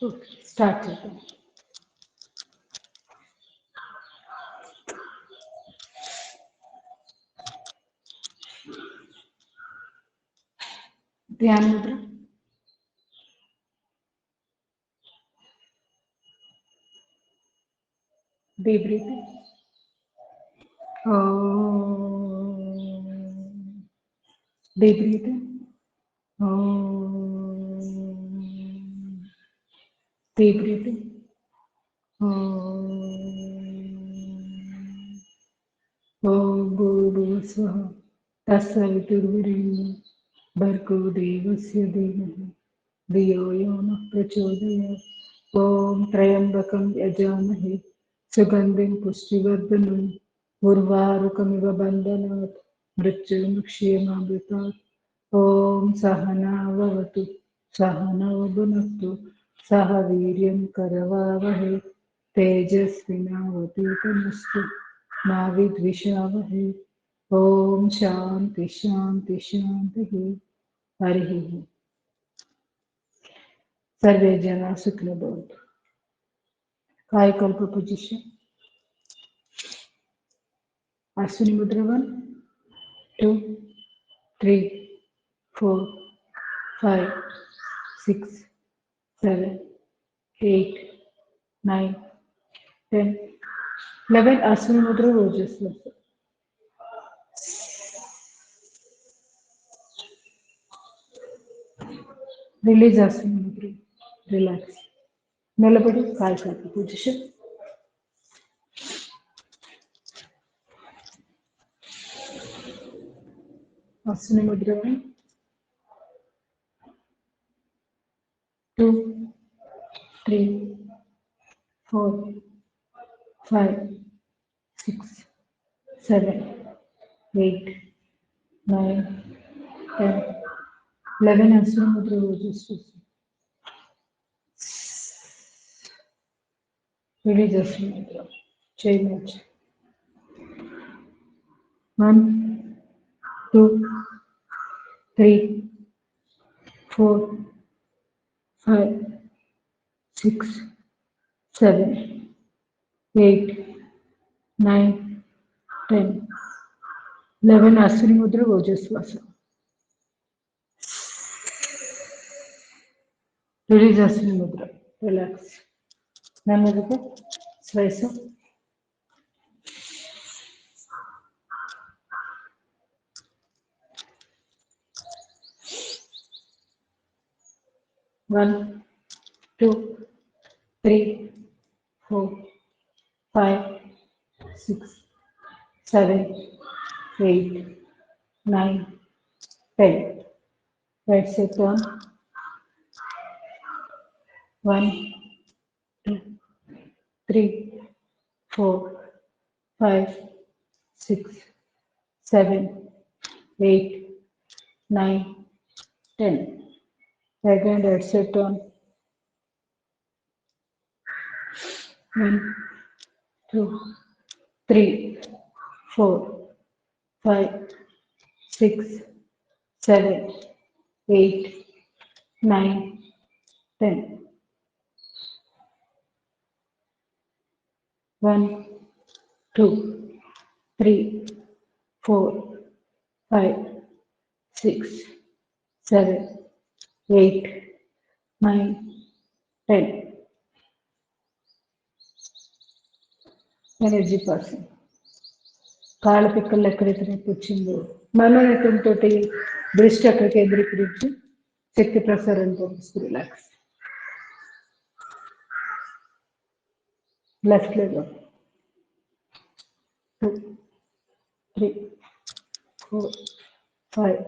Okay start करते हैं। ध्यान मुद्रा। Deep breathing. Deep breathing. Deep breathing. ओम भूर्भुवस्सुः तत्सवितुर्वरेण्यं भर्गो देवस्य धीमहि धियो यो नः प्रचोदयात्। ॐ त्र्यम्बकं यजामहे सुगन्धिं पुष्टिवर्धनम् उर्वारुकमिव बन्धनात् मृत्युर्मुक्षीयमामृतात्। ॐ सहना भवतु सहनौ भुनक्तु सह वीर्यं करवावहै तेजस्विनावतीतमस्तु मा विद्विषावहै। ॐ शान्ति शान्ति शान्तिः। हरिः ओम्। सर्वे जना सुखिनो भवन्तु। कायकल्प पोजिशन। अश्विनी मुद्रा 1 2 3 4 5 6 7 8 9 10 11 अश्विनी मुद्रा ओजस्वी। रिलीज अश्विनी मुद्रा। रिलैक्स। निलबड़ी कायकल्प पोजिशन। अश्विनी मुद्रा 1 2 3 4 5 6 7 8 9 10 11 अश्विनी मुद्रा ओजस्वी। Release Ashwini Mudra. Change. 1 2 3 4 5 6 7 8 9 10 11 Ashwini Mudra Ojaswasa. Release Ashwini Mudra. Relax. Namaste. Swaisa. One, two, three, 4 5 6 7 8 9 10 Right set on. 1 2 3 4 5 6 7 8 9 10 Again right set on. 1 2 3 4 5 6 7 8 9 10 1 2 3 4 5 6 7 8 9 10 Energy passing. కాళ్ళ పిక్కలు ఎక్కడైతే నొప్పి వచ్చిందో మనోనేకంతో దృష్టి అక్కడ కేంద్రీకరించి శక్తి ప్రసారంతో రిలాక్స్. లెఫ్ట్ లెగ్ 2 3 4 5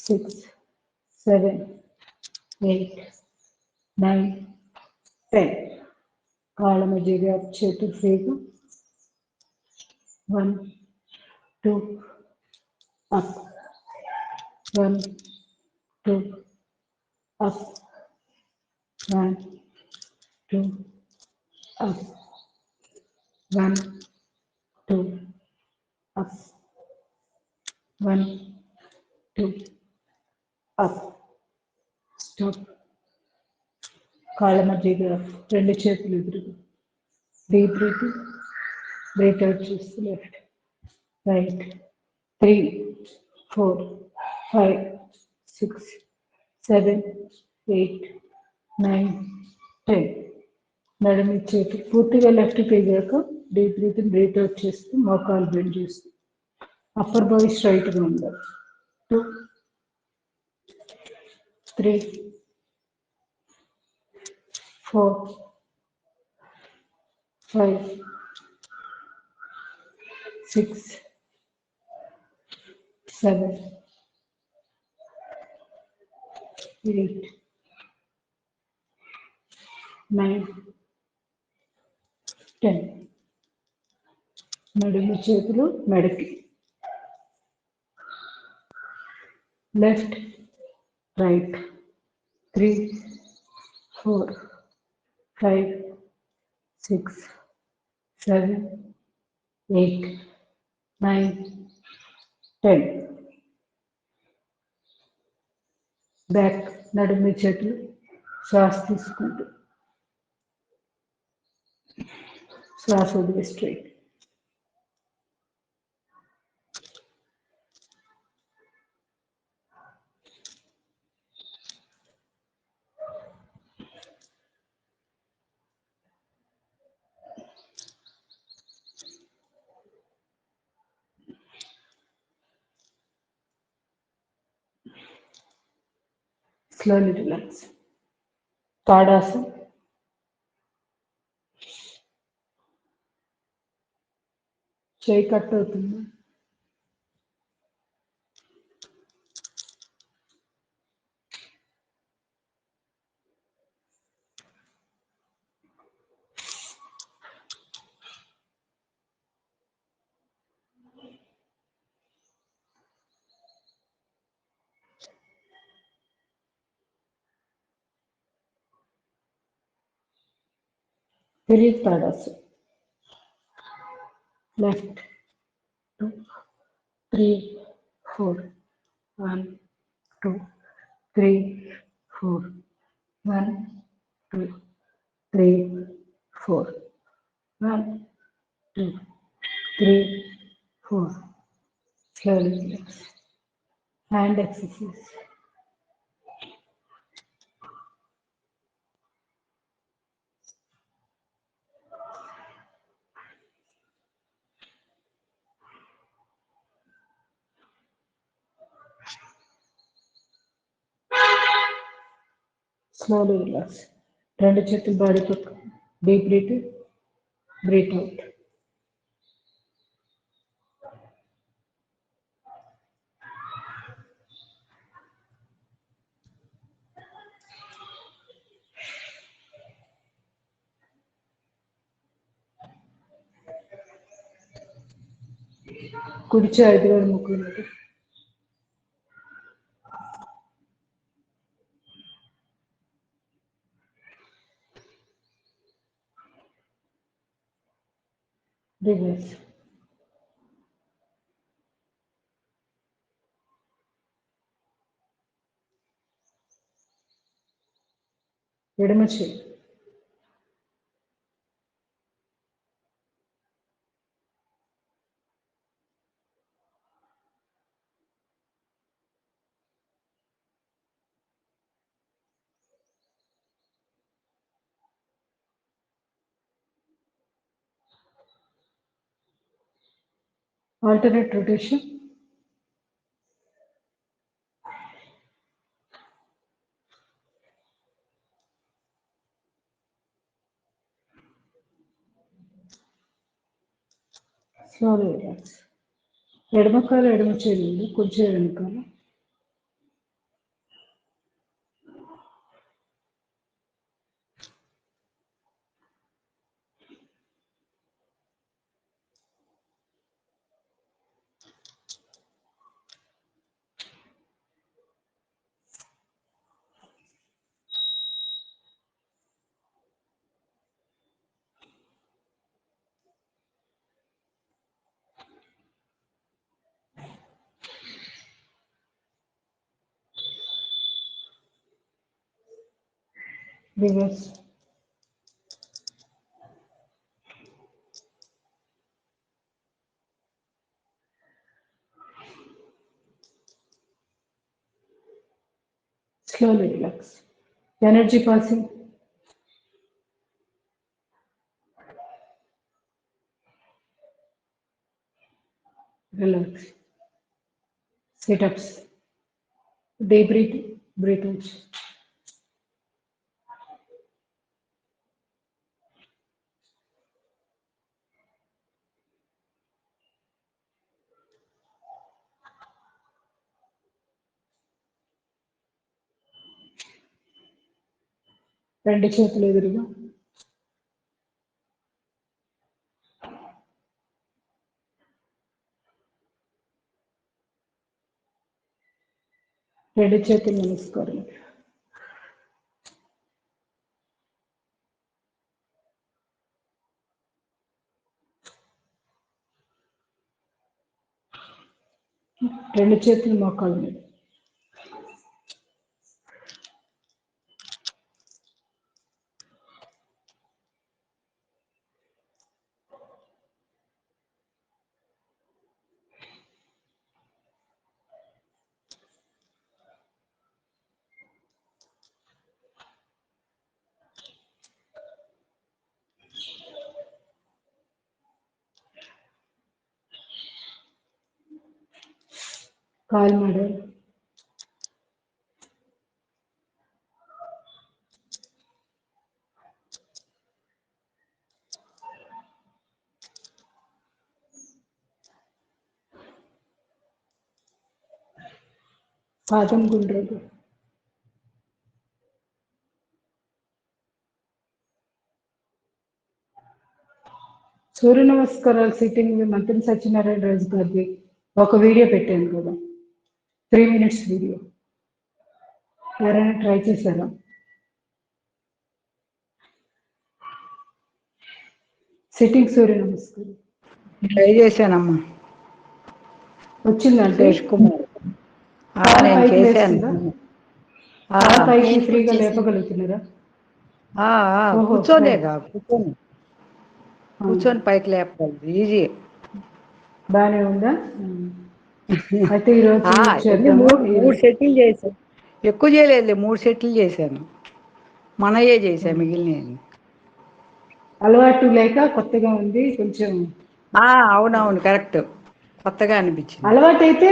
6 7 8 9 10 కాళ్ళ మధ్య గ్యాప్ చేతులు ఫ్రీగా. 1 2 up 1 2 up 1 2 up 1 2 up 1 2 up. Stop. కాళ్ళ మధ్యగా రెండు చేతులు ఎదురుగా డీప్ బ్రీతింగ్ బ్రీత్ అవుట్ చేస్తూ లెఫ్ట్ రైట్ 3 4 5 6 7 8 9 10 నడుము చేతులు పూర్తిగా లెఫ్ట్ పేగాక డీప్ బ్రీతింగ్ బ్రీత్ అవుట్ చేస్తూ మోకాలు బెండ్ చేస్తూ అప్పర్ బాడీ స్ట్రైట్గా ఉండాలి 2 3 4 5 6 7 8 9 10 నడుము చేతులు మెడకి లెఫ్ట్ రైట్ 3 4 5 6 7 8 9 10 బ్యాక్ నడుము చేతులు శ్వాస తీసుకుంటూ శ్వాస వదిలి స్ట్రైట్ slowly relax తాడాసన్ చేయి కట్ అవుతుంది తిరిగి tadasana left 2 3 4 1 2 3 4 1 2 3 4 1 2 3 4 slowly relax hand exercise slowly relax రెండు చేతులు బాడీ పక్క డీప్ బ్రీత్ అవుట్ కుడిచి 5 వేల ముక్కులు రివర్స్ ఎడమ చేయి alternate rotation slowly relax ఎడమ కాలు ఎడమ చేయి కొంచెం వెనుకాల reverse, slowly relax, energy passing, relax, sit-ups, deep breathe, breathe out. రెండు చేతులు ఎదురుగా, రెండు చేతులు నమస్కారం. రెండు చేతులు మోకాళ్ళ మీద, కాలు మడలు, పాదం గుండ్రలు, సూర్య నమస్కారాలు సిట్టింగ్ మంత్రి సత్యనారాయణ రాజు గారిది ఒక వీడియో పెట్టాను కదా, 3 minutes వీడియో. ఎవరైనా ట్రై చేశారా? సిట్టింగ్ సూర్య నమస్కారం ట్రై చేశానమ్మా. వచ్చిందంటే సురేష్ కుమార్ నేను చేశాను. పైకి ఫ్రీగా లేపగలుగుతున్నారా? కూర్చోనేగా కూర్చొని పైకి లేపగలదు, ఈజీ. బానే ఉందా? అయితే ఈరోజు మూడు సెటిల్ చేశాను, ఎక్కువ చేయలేదు, 3 సెటిల్ చేశాను. మనయే చేశాను, మిగిలిన అలవాటు లేక కొత్తగా ఉంది కొంచెం. అవునవును, కరెక్ట్, కొత్తగా అనిపించింది. అలవాటు అయితే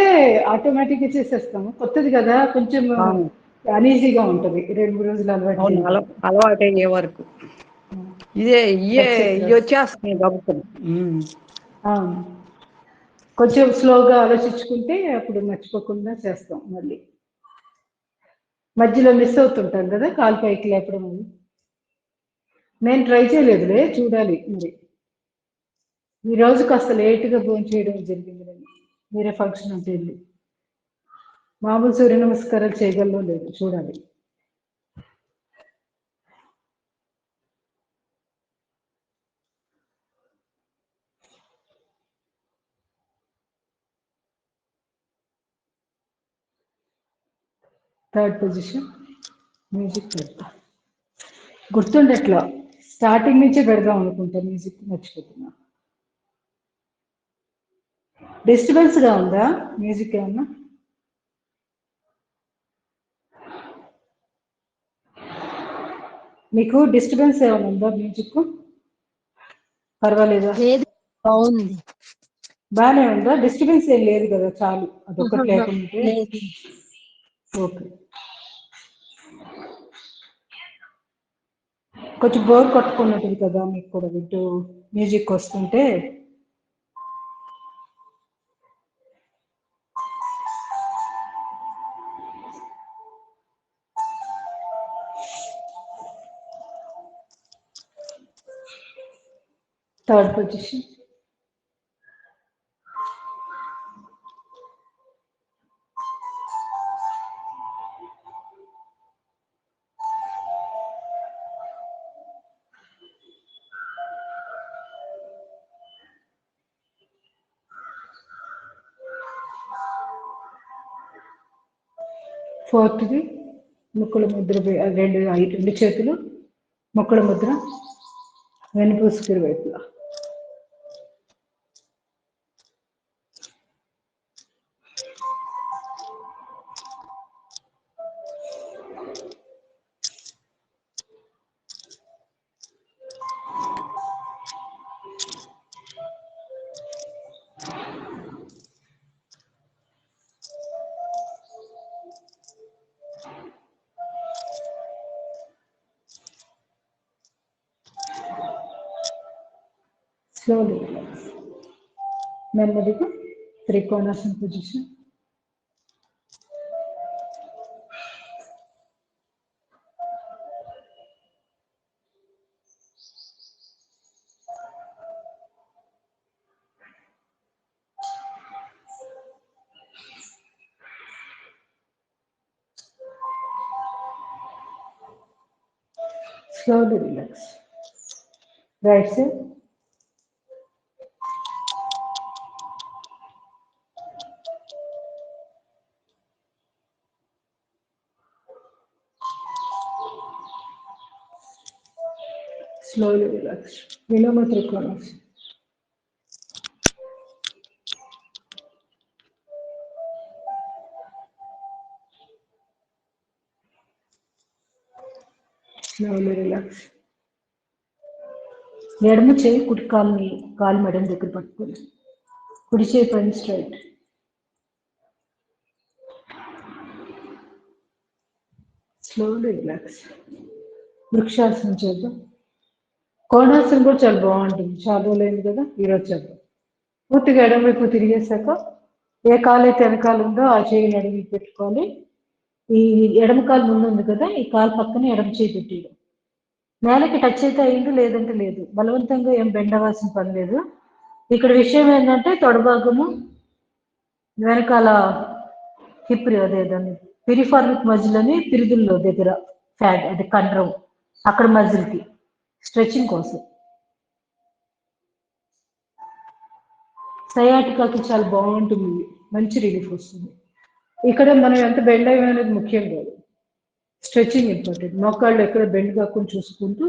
ఆటోమేటిక్గా చేసేస్తాము, కొత్తది కదా కొంచెం అనీజీగా ఉంటుంది 2-3 రోజులు అలవాటు అయ్యే వరకు. ఇదే వచ్చేస్తుంది గబుకుని. కొంచెం స్లోగా ఆలోచించుకుంటే అప్పుడు మర్చిపోకుండా చేస్తాం. మళ్ళీ మధ్యలో మిస్ అవుతుంటాం కదా కాలు పైకి లేపడం. నేను ట్రై చేయలేదులే, చూడాలి మరి. ఈ రోజు కాస్త లేటుగా భోజనం చేయడం జరిగింది. వేరే ఫంక్షన్ అంటే వెళ్ళి మామూలు సూర్య నమస్కారాలు చేయగలదో లేదు చూడాలి. థర్డ్ పొజిషన్ మ్యూజిక్ పెడతా. గుర్తుండట్లా, స్టార్టింగ్ నుంచే పెడదాం అనుకుంటా, మ్యూజిక్ మర్చిపోతున్నా. డిస్టర్బెన్స్గా ఉందా మ్యూజిక్ ఏమన్నా? మీకు డిస్టర్బెన్స్ ఏమైనా ఉందా మ్యూజిక్? పర్వాలేదా? బాగుంది, బాగానే ఉందా? డిస్టర్బెన్స్ ఏం లేదు కదా? చాలు అదొకటి లేకుంటే ఓకే. కొంచెం బోర్ కొట్టుకున్నట్టుంది కదా మీకు కూడా వింటూ మ్యూజిక్ వస్తుంటే. థర్డ్ పొజిషన్ ఫోర్త్ది ముక్కుల ముద్ర, రెండు చేతులు మొక్కల ముద్ర వెనుపూసుకుని వైపులా. Slowly relax. నెమ్మదిగా trikonasana position. Slowly relax. Right side. Slowly relax. విలోమ త్రికోణాసన. Slowly relax. ఎడమ చేయి కుడి కాలు మెడని దగ్గర పట్టుకోండి. కుడి చేయి పైన స్ట్రైట్. Slowly relax. వృక్షాసనం చేద్దాం. కోణాసనం కూడా చాలా బాగుంటుంది. చాలా రోజులైంది కదా, ఈరోజు చేద్దాం. పూర్తిగా ఎడమ వైపు తిరిగేశాక ఏ కాలు అయితే వెనకాల ఉందో ఆ చేయిని ఎడమ పెట్టుకోవాలి. ఈ ఎడమ కాలు ముందు ఉంది కదా, ఈ కాలు పక్కన ఎడమ చేయి పెట్టేయడం. నేలకి టచ్ అయితే అయింది, లేదంటే లేదు. బలవంతంగా ఏం బెండ్ అవ్వాల్సిన పని లేదు. ఇక్కడ విషయం ఏంటంటే తొడభాగము వెనకాల హిప్ అదే దాన్ని పిరిఫార్మిక్ మజిల్ అని పిరుదుల్లో దగ్గర ఫ్యాట్ అది కండరం అక్కడ మజిల్కి స్ట్రెచింగ్ కోసం. సయాటికాకి చాలా బాగుంటుంది, మంచి రిలీఫ్ వస్తుంది. ఇక్కడ మనం ఎంత బెండ్ అయ్యాం అనేది ముఖ్యం కాదు, స్ట్రెచింగ్ ఇంపార్టెంట్. మోకాళ్ళు ఎక్కడ బెండ్ కాకుండా చూసుకుంటూ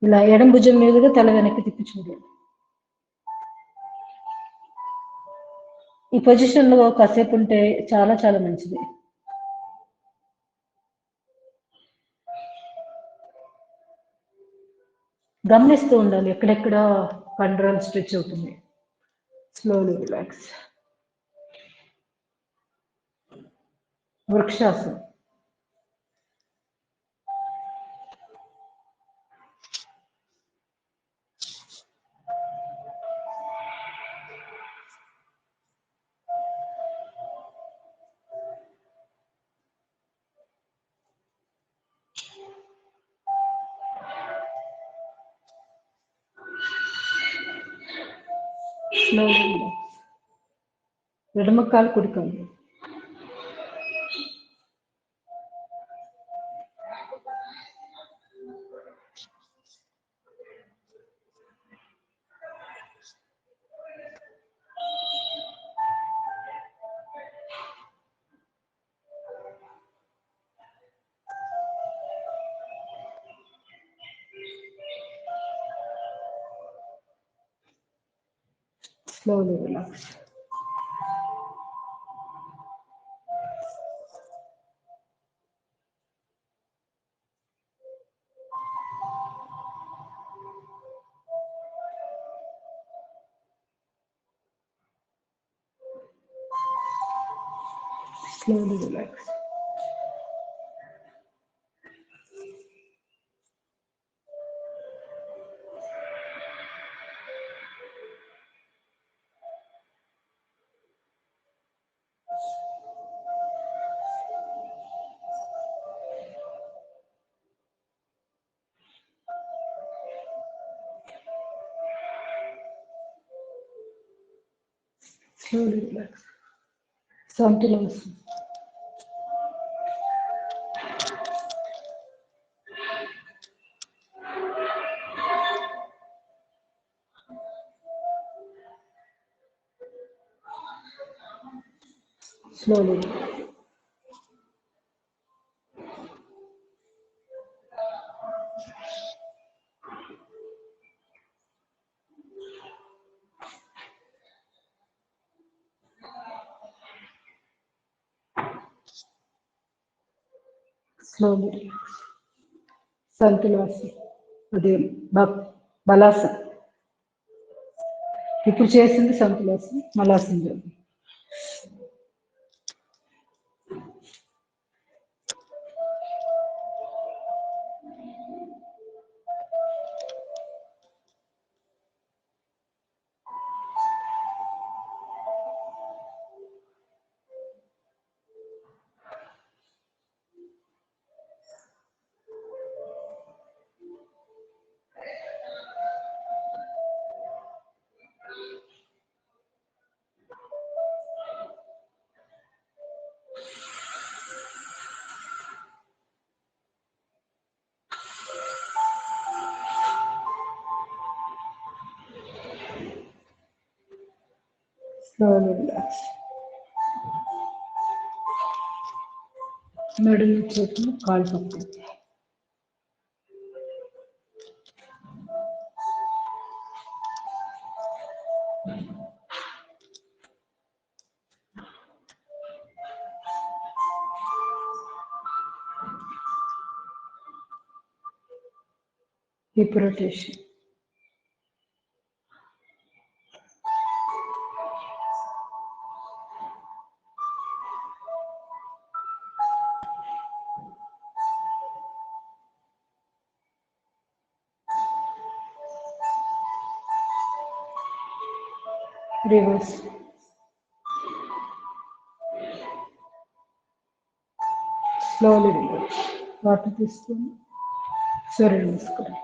ఇలా ఎడం భుజం మీదుగా తల వెనక్కి తిప్పి చూడండి. ఈ పొజిషన్లో కాసేపు ఉంటే చాలా చాలా మంచిది. గమనిస్తూ ఉండాలి ఎక్కడెక్కడ కండరాలు స్ట్రెచ్ అవుతుంది. Slowly relax. వృక్షాసనం. Slowly relax. ఎడమ కాలు కుడి కాలు. Slowly relax. Slowly relax. Slowly relax. Samtilanasana. Slowly. Slowly relax. సంతులాసన్ అదే బలాసన్. ఇప్పుడు చేసింది సంతులాసన్, మలాసన్ చేద్దాం. Slowly relax. నడుము చేతులు కాలు పక్కన. Hip rotation. Reverse. Slowly reverse. Water తీసుకొని సూర్య నమస్కారం.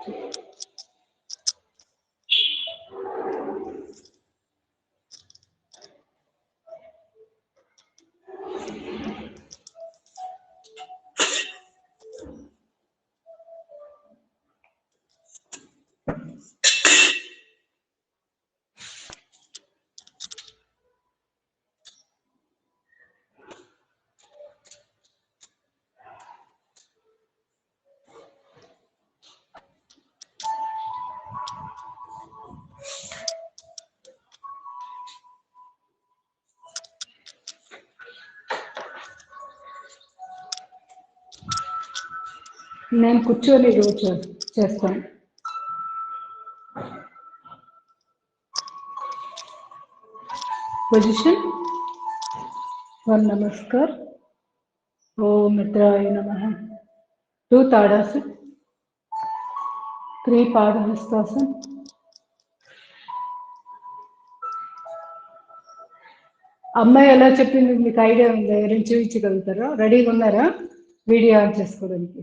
నేను కూర్చొని రోజు చేస్తాను. పొజిషన్. వన్ నమస్కార్. ఓం మిత్రాయ నమః. 2 తాడాసన్. 3 పాదహస్తాసన్. అమ్మాయి ఎలా చెప్పింది మీకు ఐడియా ఉందా? ఎవరైనా చూపించగలుగుతారా? రెడీగా ఉన్నారా వీడియో ఆన్ చేసుకోవడానికి?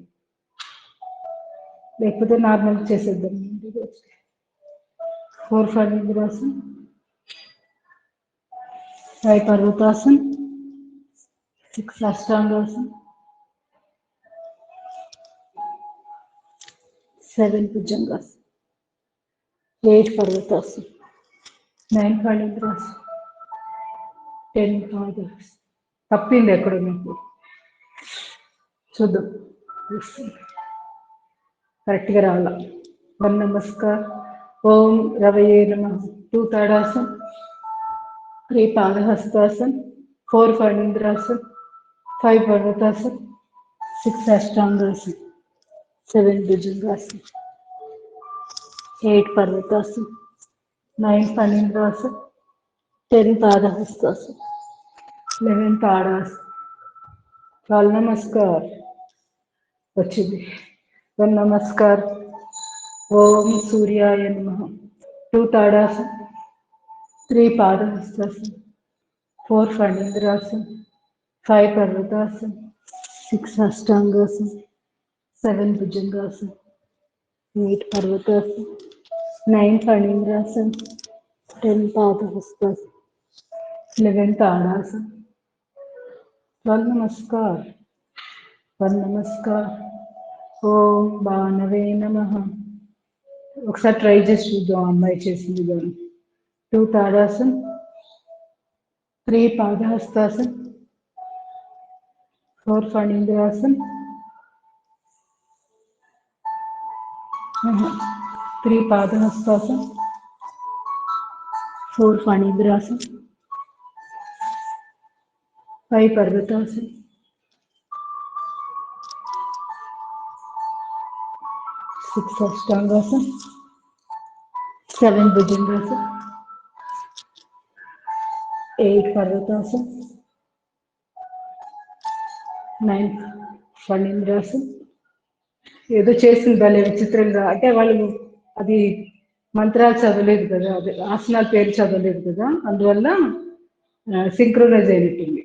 లేకపోతే నార్మల్ చేసేద్దాం. 4 ఫణీంద్రాసన్, 5 పర్వతాసన్, 6 అష్టాంగాసన్, 7 భుజంగాసన్, 8 పర్వతాసన్, 9 ఫణీంద్రాసన్, 10 పాదాసన్. తప్పింది ఎక్కడో మీకు చూద్దాం. కరెక్ట్గా రావాల. 1 నమస్కార్. ఓం రవయే నమః. 2 తాడాసన్, 3 పాదహస్తాసన్, 4 ఫణీంద్రాసన్, 5 పర్వతాసన్, 6 అష్టాంగాసన్, 7 భుజంగాసన్, 8 పర్వతాసన్, 9 ఫణీంద్రాసన్, 10 పాదహస్తాసన్, 11 తాడాసన్. 12 నమస్కార్ వచ్చింది. 1 నమస్కార్. ఓం సూర్యాయ నమః. 2 తాడాసన్, 3 పాదహస్తాసన్, 4 ఫణీంద్రాసన్, 5 పర్వతాసన్, 6 అష్టాంగాసన్, 7 భుజంగాసన్, 8 పర్వతాసన్, 9 ఫణీంద్రాసన్, 10 పాదహస్తాసన్, 11 తాడాసన్. 12 నమస్కార్. 1 నమస్కార్. ఓం భానవే నమః. ఒకసారి ట్రై చేసి చూద్దాం అమ్మాయి చేసింది కానీ. 2 తాడాసన్, 3 పాదహస్తాసన్, 4 ఫణీంద్రాసన్, 3 పాదహస్తాసన్, 4 ఫణీంద్రాసన్, 5 పర్వతాసన్, 6 అష్టాంగాసన్, 7 భుజంగాసన్, 8 పర్వతాసన్, 9 ఫణీంద్రాసన్. ఏదో చేసింది భలే విచిత్రంగా, అంటే వాళ్ళు అది మంత్రాలు చదవలేదు కదా, అదే ఆసనాల పేరు చదవలేదు కదా, అందువల్ల సింక్రోనైజ్ అయినట్టుంది.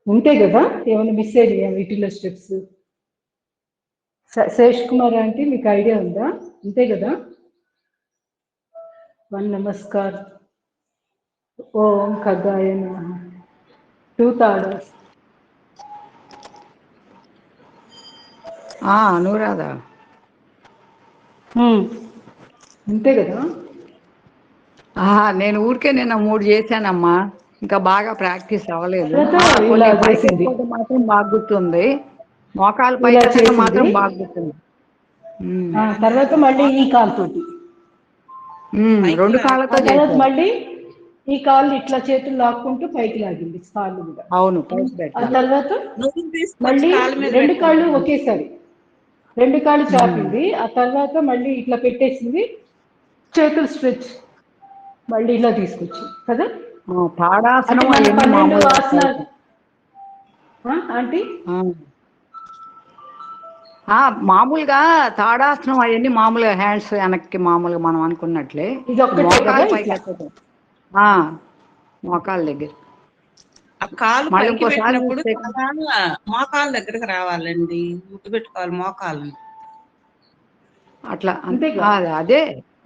ఉంటే కదా ఏమైనా మిస్ అయ్యా వీటిలో స్టెప్స్? శేష్ కుమార్ అంటే మీకు ఐడియా ఉందా? అంతే కదా. 1 నమస్కార్, ఓం ఖగాయ నమః, 2 తాడాస్. అనురాధ అంతే కదా. నేను ఊరికే నిన్న 3 చేశానమ్మా, ఇంకా బాగా ప్రాక్టీస్ అవ్వలేదు. తర్వాత ఇలా కొన్ని పైకి చేసింది, ఎత్తుకోవడం మాత్రం బాగా గుర్తుంది, మోకాలు ఇలా పైకి ఎత్తడం చేసింది. మాత్రం బాగా గుర్తుంది. తర్వాత మళ్ళీ ఈ కాలుతోటి, 2 కాళ్ళతో తర్వాత చేశాను. మళ్ళీ ఈ కాళ్ళు ఇట్లా చేతులు లాక్కుంటూ పైకి లాగింది కాళ్ళు కూడా. అవును, పైకి ఆ పెట్టాలి. తర్వాత మళ్ళీ 2 కాళ్ళు ఒకేసారి, 2 కాళ్ళు చాపింది. ఆ తర్వాత మళ్ళీ ఇట్లా పెట్టేసింది, చేతులు స్ట్రెచ్ మళ్ళీ ఇలా తీసుకొచ్చి కదా. అంటే తాడాసనం మన అవన్నీ 12 మామూలుగా ఆసనాలు ఆంటీ. మామూలుగా తాడాసనం అవన్నీ మామూలుగా హ్యాండ్స్ వెనక్కి మామూలుగా మనం అనుకున్నట్లే, ఇది ఒక్కటే కదా మోకాలు పైకి ఇట్లా. ఎత్తడం. మోకాళ్ళ దగ్గర ఆ కాలు మళ్ళీ పైకి ఇంకోసారి పెట్టినప్పుడు చూస్తే తల మోకాళ్ళ దగ్గరకు రావాలండి, ముద్దు పెట్టుకోవాలి మోకాళ్ళని. అట్లా అంతేగా. అదే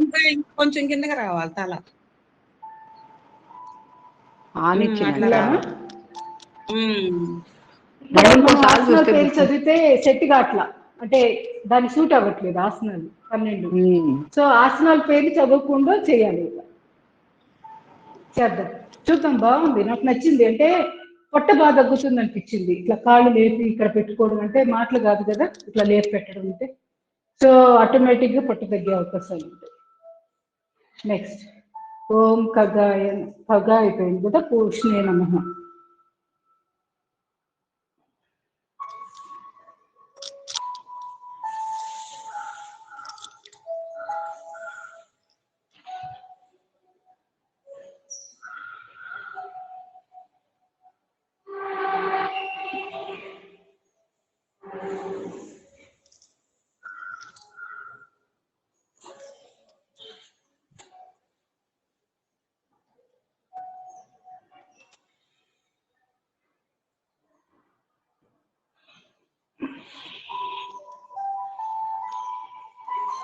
ఇంకా కొంచెం కిందకి రావాలి తల. ఆనిచ్చిన అట్లా ఇలానా? రావాలి. మళ్ళీ మనం ఇంకోసారి ఆసనాల చూస్తే పేరు చదివితే సెట్ కావట్లా, అంటే దాన్ని సూట్ అవ్వట్లేదు ఆసనాలు 12. సో ఆసనాల పేరు చదవకుండా చేయాలి. ఇలా చేద్దాం, చూద్దాం. బాగుంది, నాకు నచ్చింది. అంటే పొట్ట బాగా తగ్గుతుంది అనిపించింది. ఇట్లా కాళ్ళు లేపి ఇక్కడ పెట్టుకోవడం అంటే మాటలు కాదు కదా, ఇట్లా లేపి పెట్టడం అంటే. సో ఆటోమేటిక్గా పొట్ట తగ్గే అవకాశాలు ఉంటాయి. నెక్స్ట్ ఓం ఖగాయ, ఖగా అయిపోయింది కదా, పూష్ణే నమః.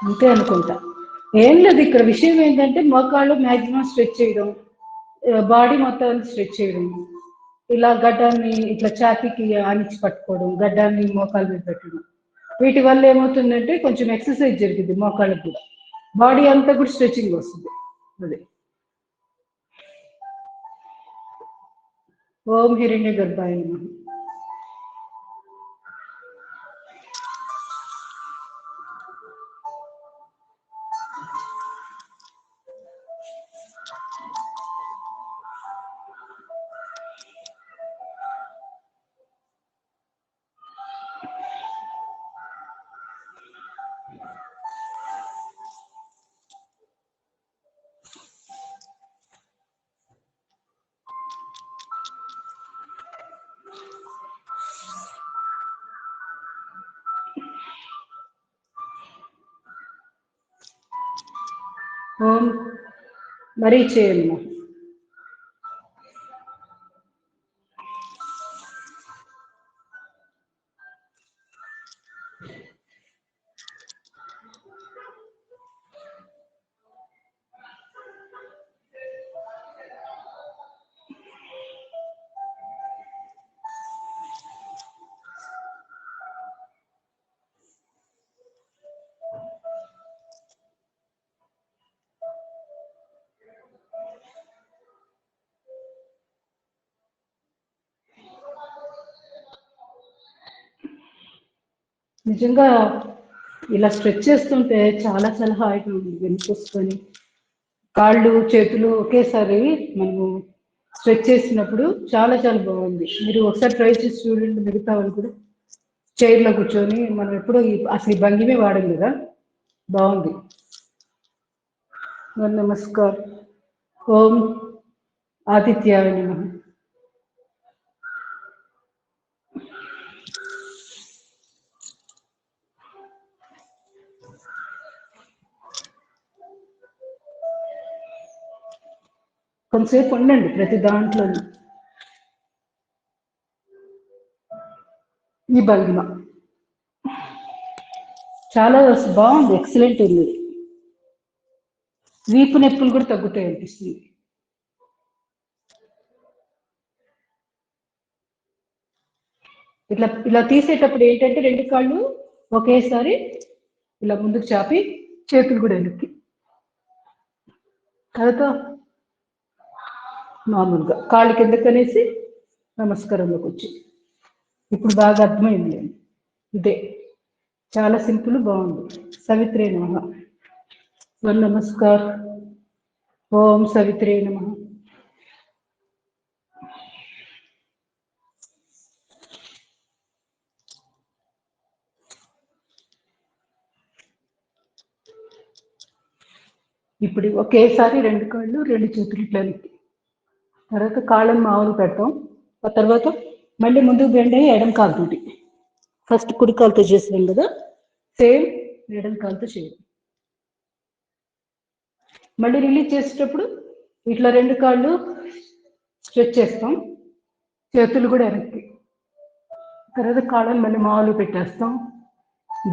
అంతే అనుకుంటా, ఏం లేదు. ఇక్కడ విషయం ఏంటంటే మోకాళ్ళు మ్యాక్సిమం స్ట్రెచ్ చేయడం, బాడీ మొత్తం స్ట్రెచ్ చేయడం, ఇలా గడ్డాన్ని ఇట్లా ఛాతీకి ఆనిచ్చి పట్టుకోవడం, గడ్డాన్ని మోకాలు మీద పెట్టడం. వీటి వల్ల ఏమవుతుందంటే కొంచెం ఎక్సర్సైజ్ జరిగింది మోకాళ్ళకి కూడా, బాడీ అంతా కూడా స్ట్రెచింగ్ వస్తుంది. అదే ఓం హిరణ్య గర్భాయ నమః. ఓం మరీచే నమః. నిజంగా ఇలా స్ట్రెచ్ చేస్తుంటే చాలా చాలా హాయిగా ఉంది. వెనుకొసుకొని కాళ్ళు చేతులు ఒకేసారి మనము స్ట్రెచ్ చేసినప్పుడు చాలా చాలా బాగుంది. మీరు ఒకసారి ట్రై చేసి చూడండి, మిగతా వాళ్ళు కూడా చైర్లో కూర్చొని మనం ఎప్పుడో అసలు ఈ భంగిమే వాడం కదా, బాగుంది. నమస్కార్. ఓం ఆదిత్యాయ నమః. కొంతసేపు ఉండండి ప్రతి దాంట్లో. ఈ భంగిమ చాలా బాగుంది, ఎక్సలెంట్ ఉంది. వీపు నొప్పులు కూడా తగ్గుతాయి అనిపిస్తుంది. ఇట్లా ఇలా తీసేటప్పుడు ఏంటంటే 2 కాళ్ళు ఒకేసారి ఇలా ముందుకు చాపి చేతులు కూడా వెనక్కి, తర్వాత మామూలుగా కాళ్ళు కిందకు అనేసి నమస్కారంలోకి వచ్చి. ఇప్పుడు బాగా అర్థమైంది. ఇదే చాలా సింపుల్, బాగుంది. సవిత్రే నమః. నమస్కార్. ఓం సవిత్రే నమః. ఇప్పుడు ఒకేసారి 2 కాళ్ళు 2 చేతులు ఇట్లా, తర్వాత కాళ్ళని మామూలు పెడతాం. ఆ తర్వాత మళ్ళీ ముందుకు బెండ్ అయ్యి ఎడం కాలుతోటి, ఫస్ట్ కుడి కాలుతో చేసినాం కదా, సేమ్ ఎడం కాలుతో చేయాలి. మళ్ళీ రిలీజ్ చేసేటప్పుడు ఇట్లా 2 కాళ్ళు స్ట్రెచ్ చేస్తాం, చేతులు కూడా వెనక్కి, తర్వాత కాళ్ళని మళ్ళీ మామూలు పెట్టేస్తాం,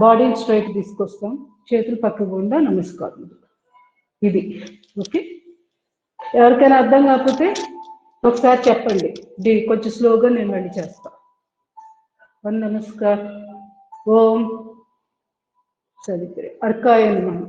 బాడీని స్ట్రైట్ తీసుకొస్తాం, చేతులు పక్కకు గుండా నమస్కారం. ఇది ఓకే. ఎవరికైనా అర్థం కాకపోతే ఒకసారి చెప్పండి, కొంచెం స్లోగా నేను మళ్ళీ చేస్తా. నమస్కార్. ఓం సవిత్రే అర్కాయ నమః.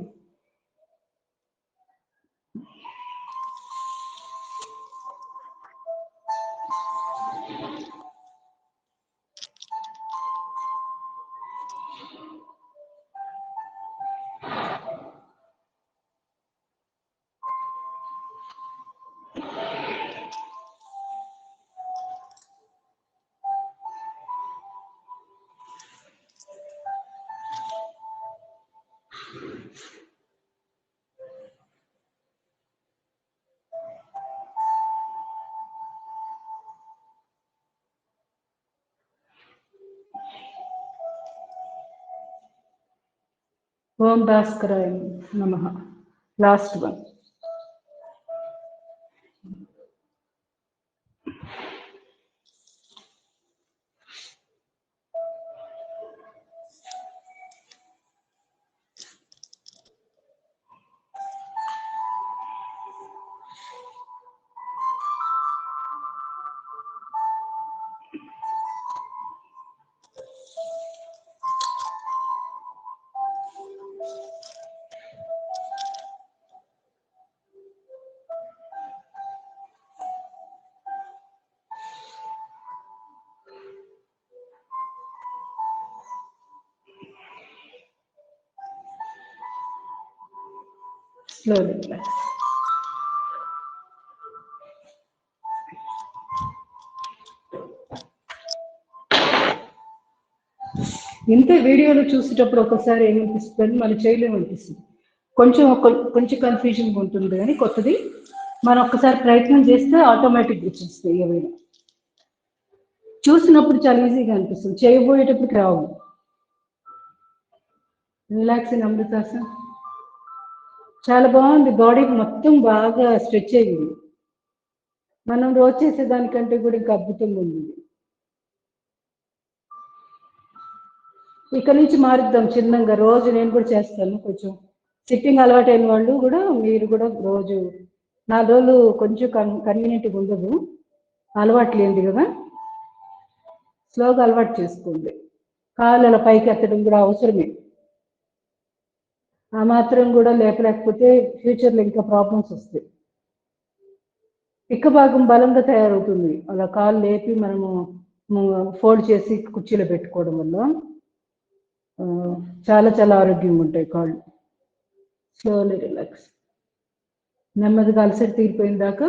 ఓం భాస్కరాయ నమః. Last one. Slowly relax. ఇంత వీడియోలో చూసేటప్పుడు ఒకసారి ఏమనిపిస్తుంది, మనం చేయలేమనిపిస్తుంది, కొంచెం కన్ఫ్యూజన్గా ఉంటుంది. కానీ కొత్తది మనం ఒక్కసారి ప్రయత్నం చేస్తే ఆటోమేటిక్గా వచ్చేస్తాయి. ఏమైనా చూసినప్పుడు చాలా ఈజీగా అనిపిస్తుంది, చేయబోయేటప్పటికి రావు. రిలాక్స్ ఇన్ అమృతాసన్ చాలా బాగుంది. బాడీ మొత్తం బాగా స్ట్రెచ్ అయ్యింది. మనం రోజు చేసేదానికంటే కూడా ఇంకా అద్భుతంగా ఉంది. ఇక్కడ నుంచి మారుద్దాం చిన్నగా. రోజు నేను కూడా చేస్తాను. కొంచెం సిట్టింగ్ అలవాటైన వాళ్ళు కూడా, మీరు కూడా రోజు 4 రోజులు కొంచెం కన్వీనియంట్గా ఉండదు, అలవాటు లేనిది కదా, స్లోగా అలవాటు చేసుకోండి. కాళ్ళు అలా పైకి ఎత్తడం కూడా అవసరమే. ఆ మాత్రం కూడా లేపలేకపోతే ఫ్యూచర్లో ఇంకా ప్రాబ్లమ్స్ వస్తాయి. పిక్క భాగం బలంగా తయారవుతుంది అలా కాళ్ళు లేపి మనము ఫోల్డ్ చేసి కుర్చీలో పెట్టుకోవడం వల్ల. చాలా చాలా ఆరోగ్యంగా ఉంటాయి కాళ్ళు. Slowly relax. నెమ్మదిగా అలసట తీరిపోయిన దాకా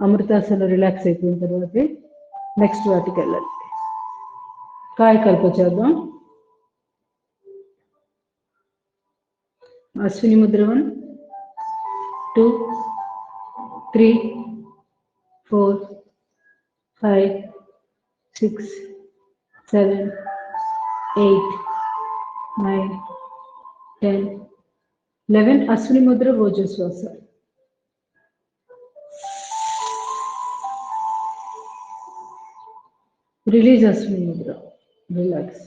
అమృతాసనలో రిలాక్స్ అయిపోయిన తర్వాత నెక్స్ట్ వాటికి వెళ్ళాలి. కాయకల్ప చేద్దాం. అశ్విని ముద్ర 1 2 3 4 5 6 7 8 9 10 11. అశ్విని ముద్ర భోజశ్వాస. రిలీజ్ అశ్విని ముద్ర. రిలాక్స్.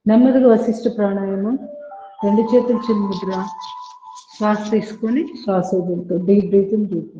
నెమ్మదిగా వశిష్ఠ ప్రాణాయామం. 2 చేతులు చిన్న ముద్ర. శ్వాస తీసుకొని శ్వాస వదులుతూ deep breathing deep.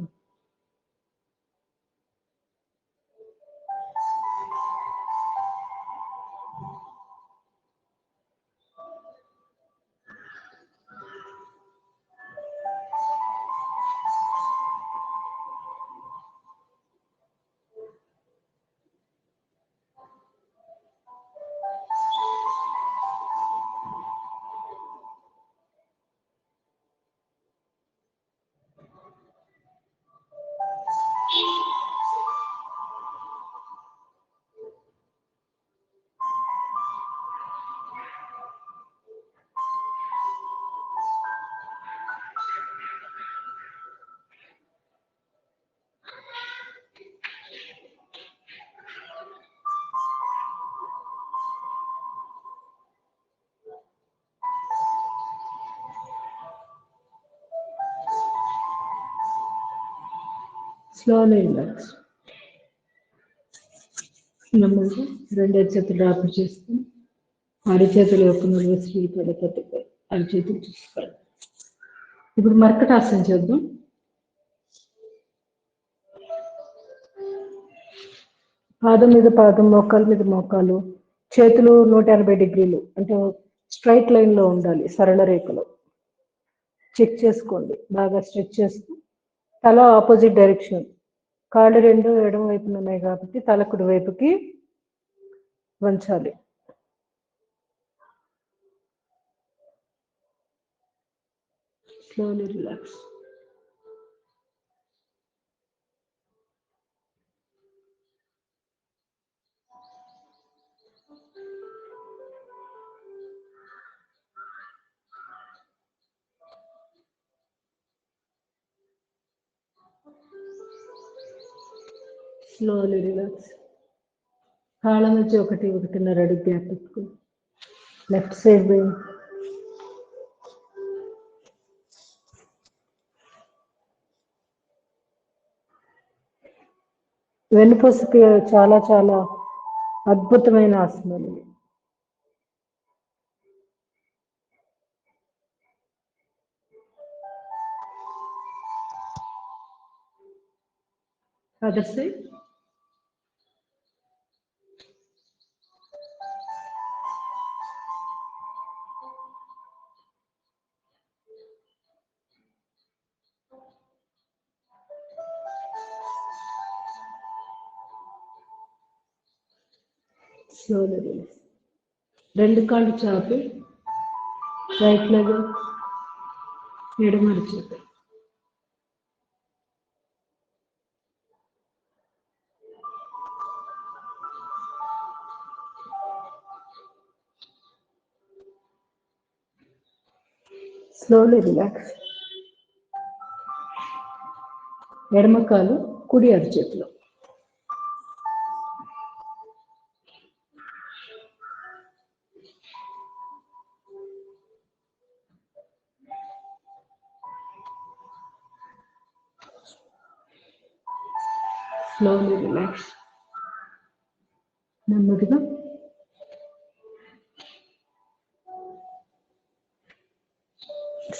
Slowly relax. నెమ్మదిగా 2 చేతులు డ్రాప్ చేసుకుని అరిచేతులు యొక్క నిర్వసి పడపట్టి అరిచేతులు చూసుకోవాలి. ఇప్పుడు మర్కటాసనం చేద్దాం. పాదం మీద పాదం, మోకాల మీద మోకాలు, చేతులు 180 డిగ్రీలు అంటే స్ట్రైట్ లైన్లో ఉండాలి, సరళ రేఖలో. చెక్ చేసుకోండి, బాగా స్ట్రెచ్ చేస్తూ. తల ఆపోజిట్ డైరెక్షన్. కాళ్ళు 2 ఎడమ వైపున ఉన్నాయి కాబట్టి తల కుడి వైపుకి వంచాలి. Slowly relax. Slowly relax. కాళ్ళ మధ్య 1-1.5 అడుగు గ్యాప్ పెట్టుకుని లెఫ్ట్ సైడ్ బెండ్. వెన్నుపూసకి చాలా చాలా అద్భుతమైన ఆసనాలు. Other side. Slowly release. 2 కాళ్ళు చాపి రైట్ లెగ్ ఎడమ చేతి. Slowly relax. ఎడమ కాలు కుడి అరచేతిలో. Slowly relax. నెమ్మదిగా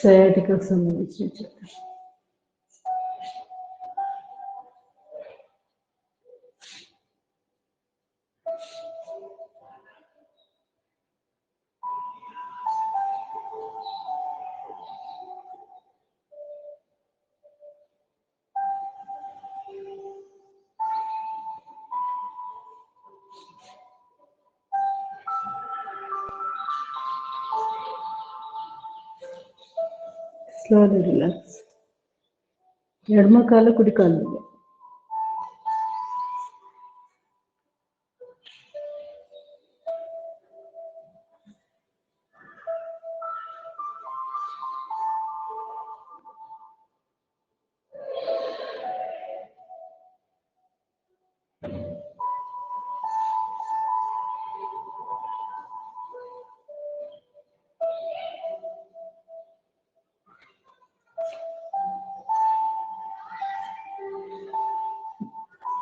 సయాటికాకు సంబంధించిన చేద్దాం. Slowly relax. ఎడమ కాలు కుడి కాలు.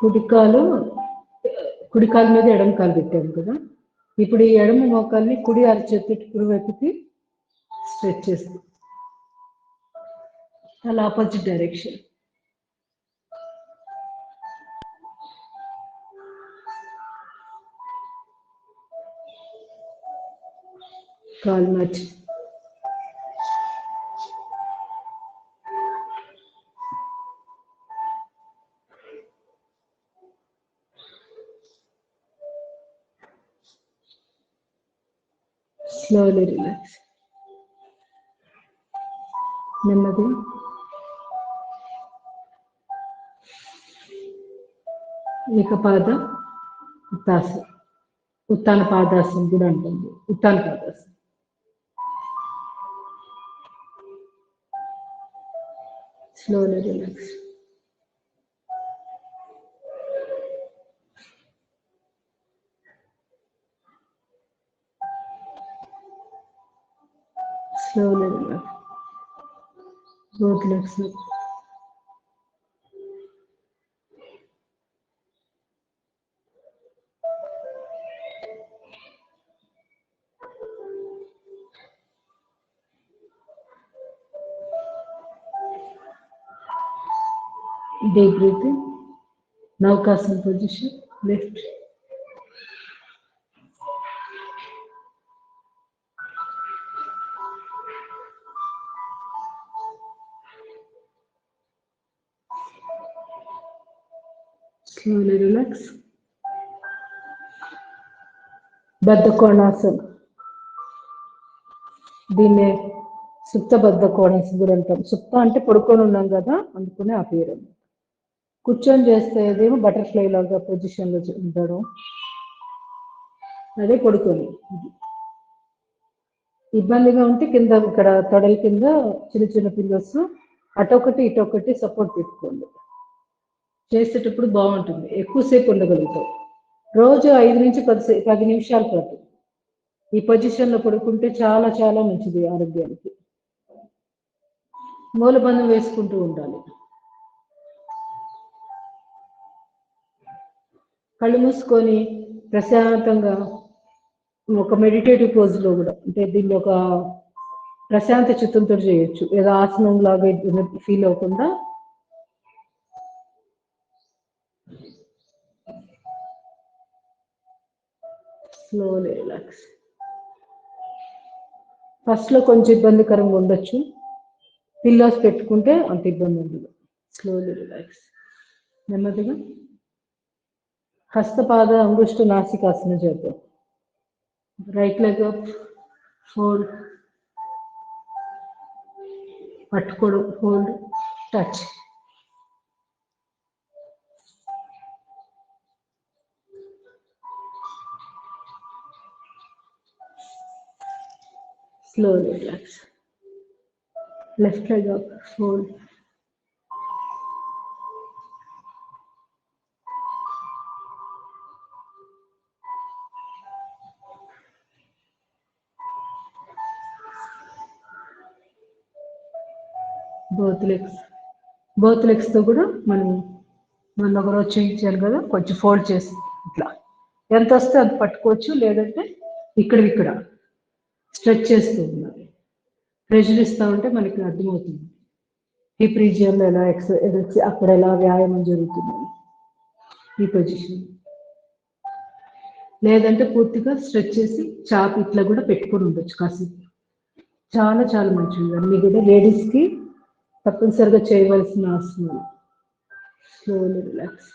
కుడికాలు మీద ఎడమ కాలు పెట్టాము కదా. ఇప్పుడు ఈ ఎడమ మోకాల్ని కుడి అరచేతి కుడి వైపుకి స్ట్రెచ్ చేస్తాం. అలా ఆపోజిట్ డైరెక్షన్. కాలు మర్చి slowly relax. నెమ్మది ఏకపాద ఉత్తాసన, ఉత్తాన పాదాసనం కూడా అంటుంది. ఉత్తాన పాదాసనం. Slowly relax. Slowly relax. Both legs up. Deep breathing. Navkasana position. Lift. Slowly relax. బద్ధకోణాసనం. దీన్నే సుప్త బద్ధకోణాసనం కూడా అంటాం. సుప్త అంటే పడుకొని ఉన్నాం కదా, అందుకునే ఆ పేరు. కూర్చొని చేస్తే ఏదేమో బటర్ఫ్లై లాగా పొజిషన్లో ఉంటాడు, అదే పడుకొని. ఇబ్బందిగా ఉంటే కింద ఇక్కడ తొడల కింద చిన్న చిన్న పిల్లర్స్ అటొకటి ఇటొకటి సపోర్ట్ పెట్టుకోండి. చేసేటప్పుడు బాగుంటుంది, ఎక్కువసేపు ఉండగలుగుతాం. రోజు 5 నుంచి 10 నిమిషాల పాటు ఈ పొజిషన్లో పడుకుంటే చాలా చాలా మంచిది ఆరోగ్యానికి. మూలబంధం వేసుకుంటూ ఉండాలి. కళ్ళు మూసుకొని ప్రశాంతంగా ఒక మెడిటేటివ్ పోజ్లో కూడా, అంటే దీన్ని ఒక ప్రశాంత చిత్తంతో చేయొచ్చు. ఏదో ఆసనం లాగా ఫీల్ అవ్వకుండా స్లోలీ రిలాక్స్. ఫస్ట్లో కొంచెం ఇబ్బందికరంగా ఉండొచ్చు, పిల్లోస్ పెట్టుకుంటే అంత ఇబ్బంది ఉండదు. Slowly relax. నెమ్మదిగా హస్తపాద అంగుష్ట నాసికాసనం చేద్దాం. రైట్ లెగ్ అప్, ఫోల్డ్, పట్టుకోవడం, hold, touch. Slowly relax. Left leg up, fold. Both legs తో కూడా మనం ఒక రోజు చేయించాను కదా, కొంచెం ఫోల్డ్ చేసి ఇట్లా ఎంత వస్తే అది పట్టుకోవచ్చు, లేదంటే ఇక్కడ స్ట్రెచ్ చేస్తూ ఉండాలి. ప్రెషర్ ఇస్తూ ఉంటే మనకి అర్థమవుతుంది హిప్ రీజియన్లో ఎలా అక్కడ ఎలా వ్యాయామం జరుగుతుందని. ఈ పొజిషన్ లేదంటే పూర్తిగా స్ట్రెచ్ చేసి చాప్ ఇట్లా కూడా పెట్టుకొని ఉండొచ్చు కాసేపు. చాలా చాలా మంచిది. అన్నీ కూడా లేడీస్కి తప్పనిసరిగా చేయవలసిన ఆసనాలు. Slowly relax.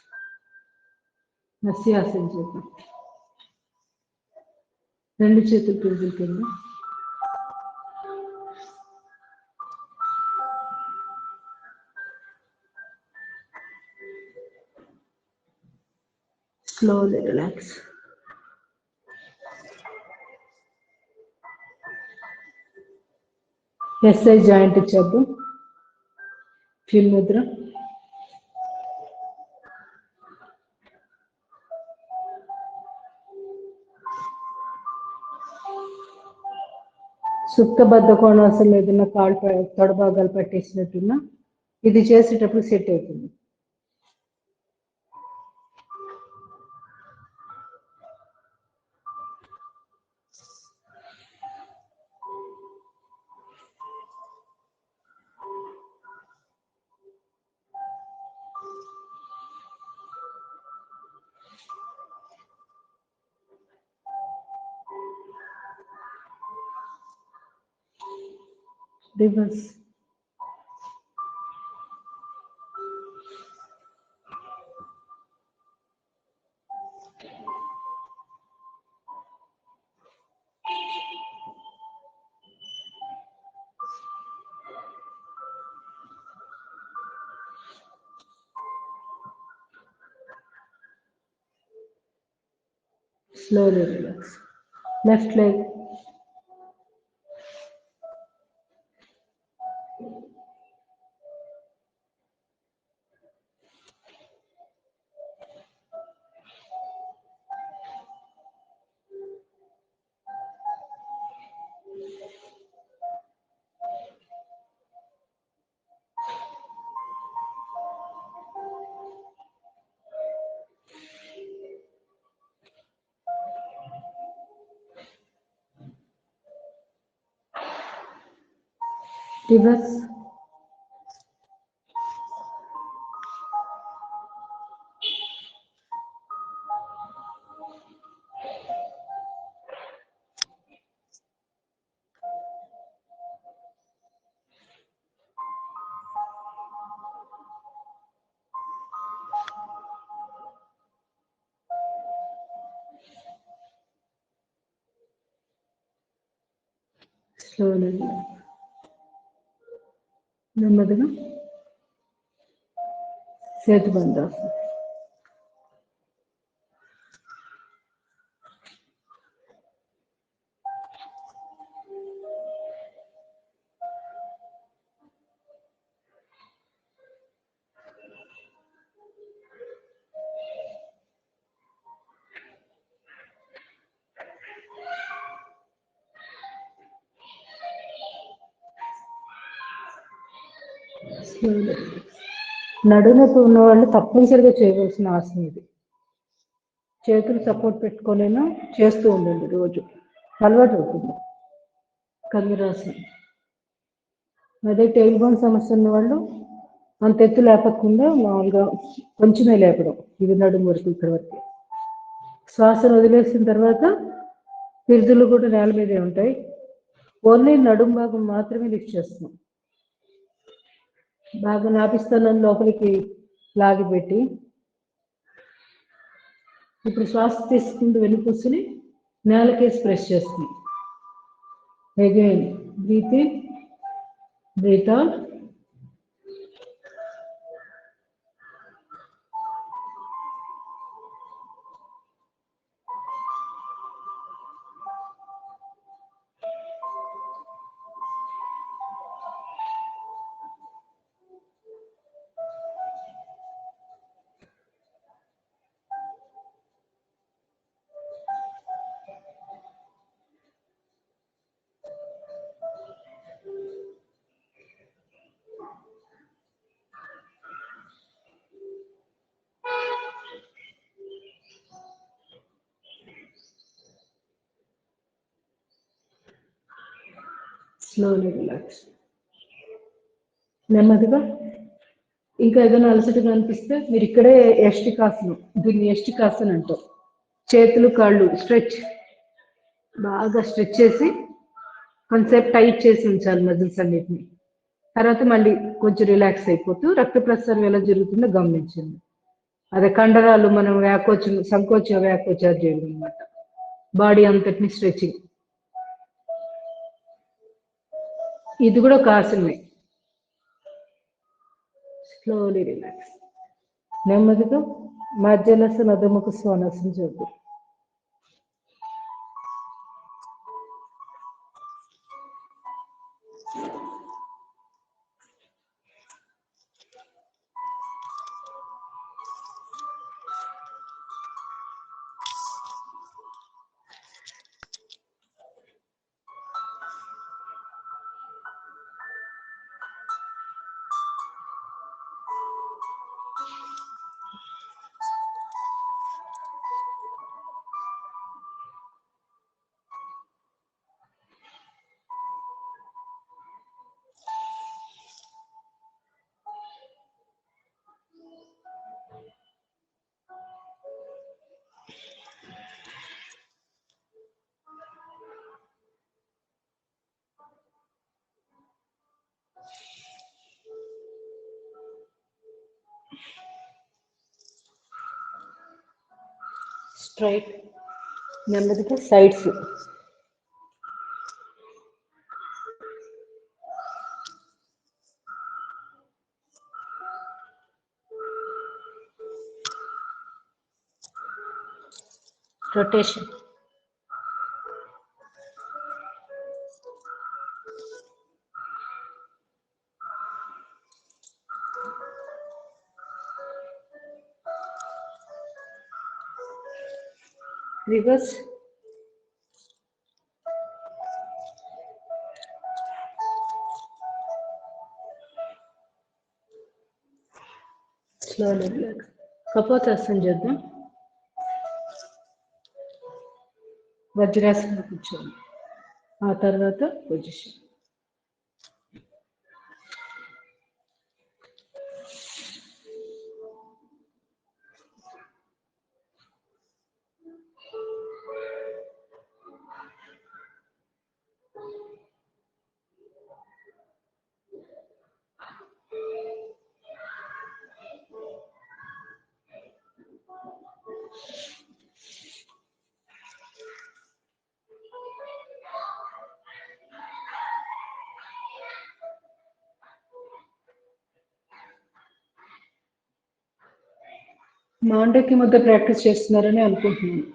నస్యాసనం చేద్దాం. 2 చేతులు పురుజుల కింద. Slowly relax. SI జాయింట్ చేద్దాం. ఫిల్ ముద్ర. సుప్త బద్ధకోణాసనం ఏదైనా కాళ్ళు తొడభాగాలు పట్టేసినట్టున్నా ఇది చేసేటప్పుడు సెట్ అవుతుంది. reverse, slowly relax. Left leg, reverse, slowly relax. నెమ్మదిగా సేతుబంధాసనం. Slowly relax. నడునొప్పి ఉన్న వాళ్ళు తప్పనిసరిగా చేయవలసిన ఆసనం ఇది. చేతులు సపోర్ట్ పెట్టుకోలేనా చేస్తూ ఉండండి రోజు, అలవాటు అవుతుంది. కందరాసనం. అదే టైల్ బోన్ సమస్య ఉన్న వాళ్ళు అంత ఎత్తు లేపకుండా మామూలుగా కొంచెమే లేపడం, ఇది నడుము వరకు ఇక్కడ వరకు. శ్వాసను వదిలేసిన తర్వాత పిరుదులు కూడా నేల మీదే ఉంటాయి. ఓన్లీ నడుము భాగం మాత్రమే లిఫ్ట్ చేస్తున్నాం. బాగా నాపిస్తానని లోపలికి లాగిపెట్టి ఇప్పుడు శ్వాస తీసుకుంటూ వెనుకూసుని నేలకేసి ప్రెస్ చేస్తున్నాం. Again breathe in, breathe out. Slowly relax. నెమ్మదిగా ఇంకా ఏదైనా అలసటగా అనిపిస్తే మీరు ఇక్కడే యష్టికాసనం, దీన్ని యష్టికాసనం అంటారు. చేతులు కాళ్ళు స్ట్రెచ్, బాగా స్ట్రెచ్ చేసి కొంతసేపు టైట్ చేసి ఉంచాలి మజిల్స్ అన్నిటిని. తర్వాత మళ్ళీ కొంచెం రిలాక్స్ అయిపోతూ రక్త ప్రసరణ ఎలా జరుగుతుందో గమనించండి. అదే కండరాలు మనం సంకోచ వ్యాకోచాలు చేయడం అనమాట. బాడీ అంతటిని స్ట్రెచింగ్. ఇది కూడా ఒక ఆసనమే. Slowly relax. నెమ్మదిగా మధ్యలసన అధముఖ శ్వానాసనం చేద్దాం. స్ట్రైట్, నెమ్మదిగా sides. Rotation. Reverse. Slowly relax. కపోతాసనం చేద్దాం. వజ్రాసనం కూర్చోండి. ఆ తర్వాత పొజిషన్. మాండకి ముద్ద ప్రాక్టీస్ చేస్తున్నారని అనుకుంటున్నాను.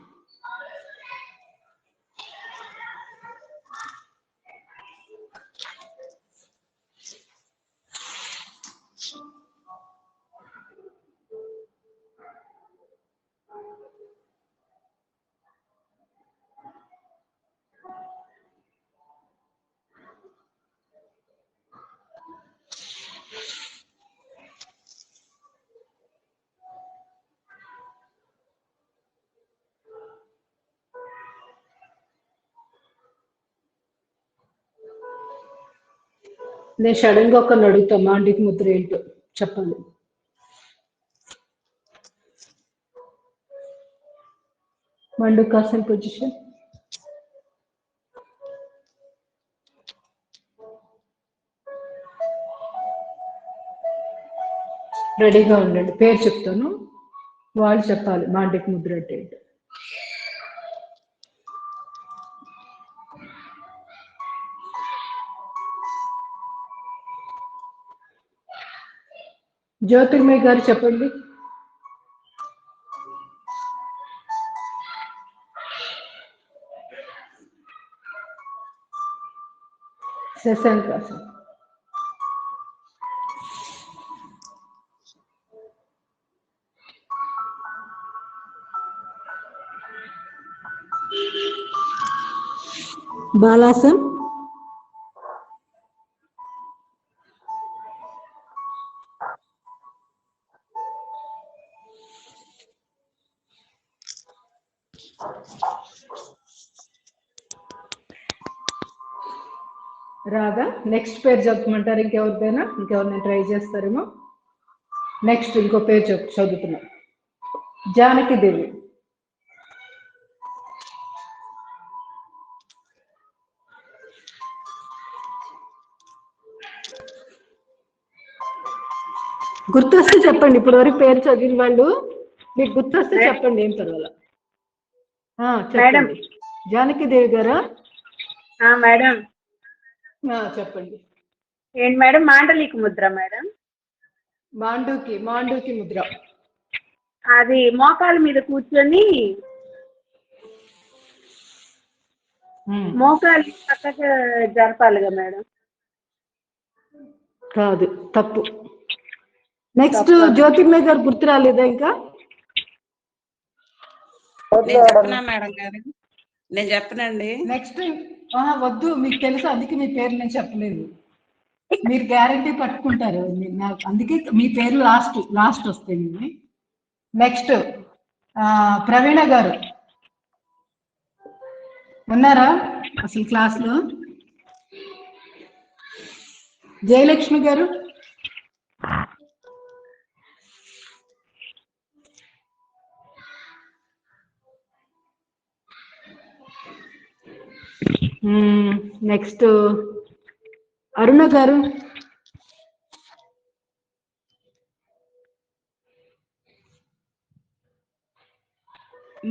నేను సడన్ గా ఒకరిని అడుగుతా, మాండికి ముద్ర ఏంటో చెప్పండి. మండుకాసన్ పొజిషన్. రెడీగా ఉండండి, పేరు చెప్తాను, వాళ్ళు చెప్పాలి మాండికి ముద్ర అంటే ఏంటో. జ్యోతిర్మయ్ గారు చెప్పండి. శశాంకాసన్. బాలాసన్. రాగా నెక్స్ట్ పేరు చదువుతుమంటారు? ఇంకెవరిదైనా, ఇంకెవరినైనా ట్రై చేస్తారేమో. నెక్స్ట్ ఇంకో పేరు చదువుతున్నా, జానకి దేవి. గుర్తొస్తే చెప్పండి, ఇప్పుడు వరకు పేరు చదివిన వాళ్ళు మీకు గుర్తొస్తే చెప్పండి, ఏం పర్వాలా. చెప్పండి. జానకి దేవి గారా? మేడం. చెప్పండి. ఏంటి మేడం? మాండలిక ముద్ర మేడం. మాండూకి ముద్ర. అది మోకాల మీద కూర్చొని మోకాలు పక్కకు జరపాలిగా మేడం? కాదు, తప్పు. నెక్స్ట్ జ్యోతిర్మయ్ గారు గుర్తు రాలేదా ఇంకా? నేను చెప్పనా మేడం గారు? నేను చెప్పనండి. నెక్స్ట్ వద్దు, మీకు తెలుసు, అందుకే మీ పేరు నేను చెప్పలేదు. మీరు గ్యారంటీ పట్టుకుంటారు నాకు, అందుకే మీ పేరు లాస్ట్ వస్తాయి. నెక్స్ట్ ప్రవీణ గారు ఉన్నారా అసలు క్లాస్ లో? జయలక్ష్మి గారు. నెక్స్ట్ అరుణ గారు.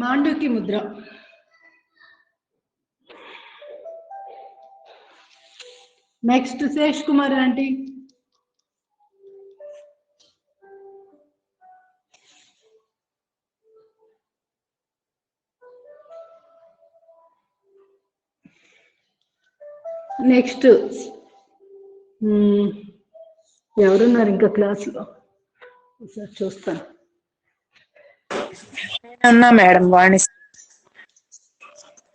మాండూకి ముద్ర. Next Shesh Kumar aunty. Next ఎవరున్నారు ఇంకా క్లాసులో? ఒకసారి చూస్తాను. ఉన్నా మేడం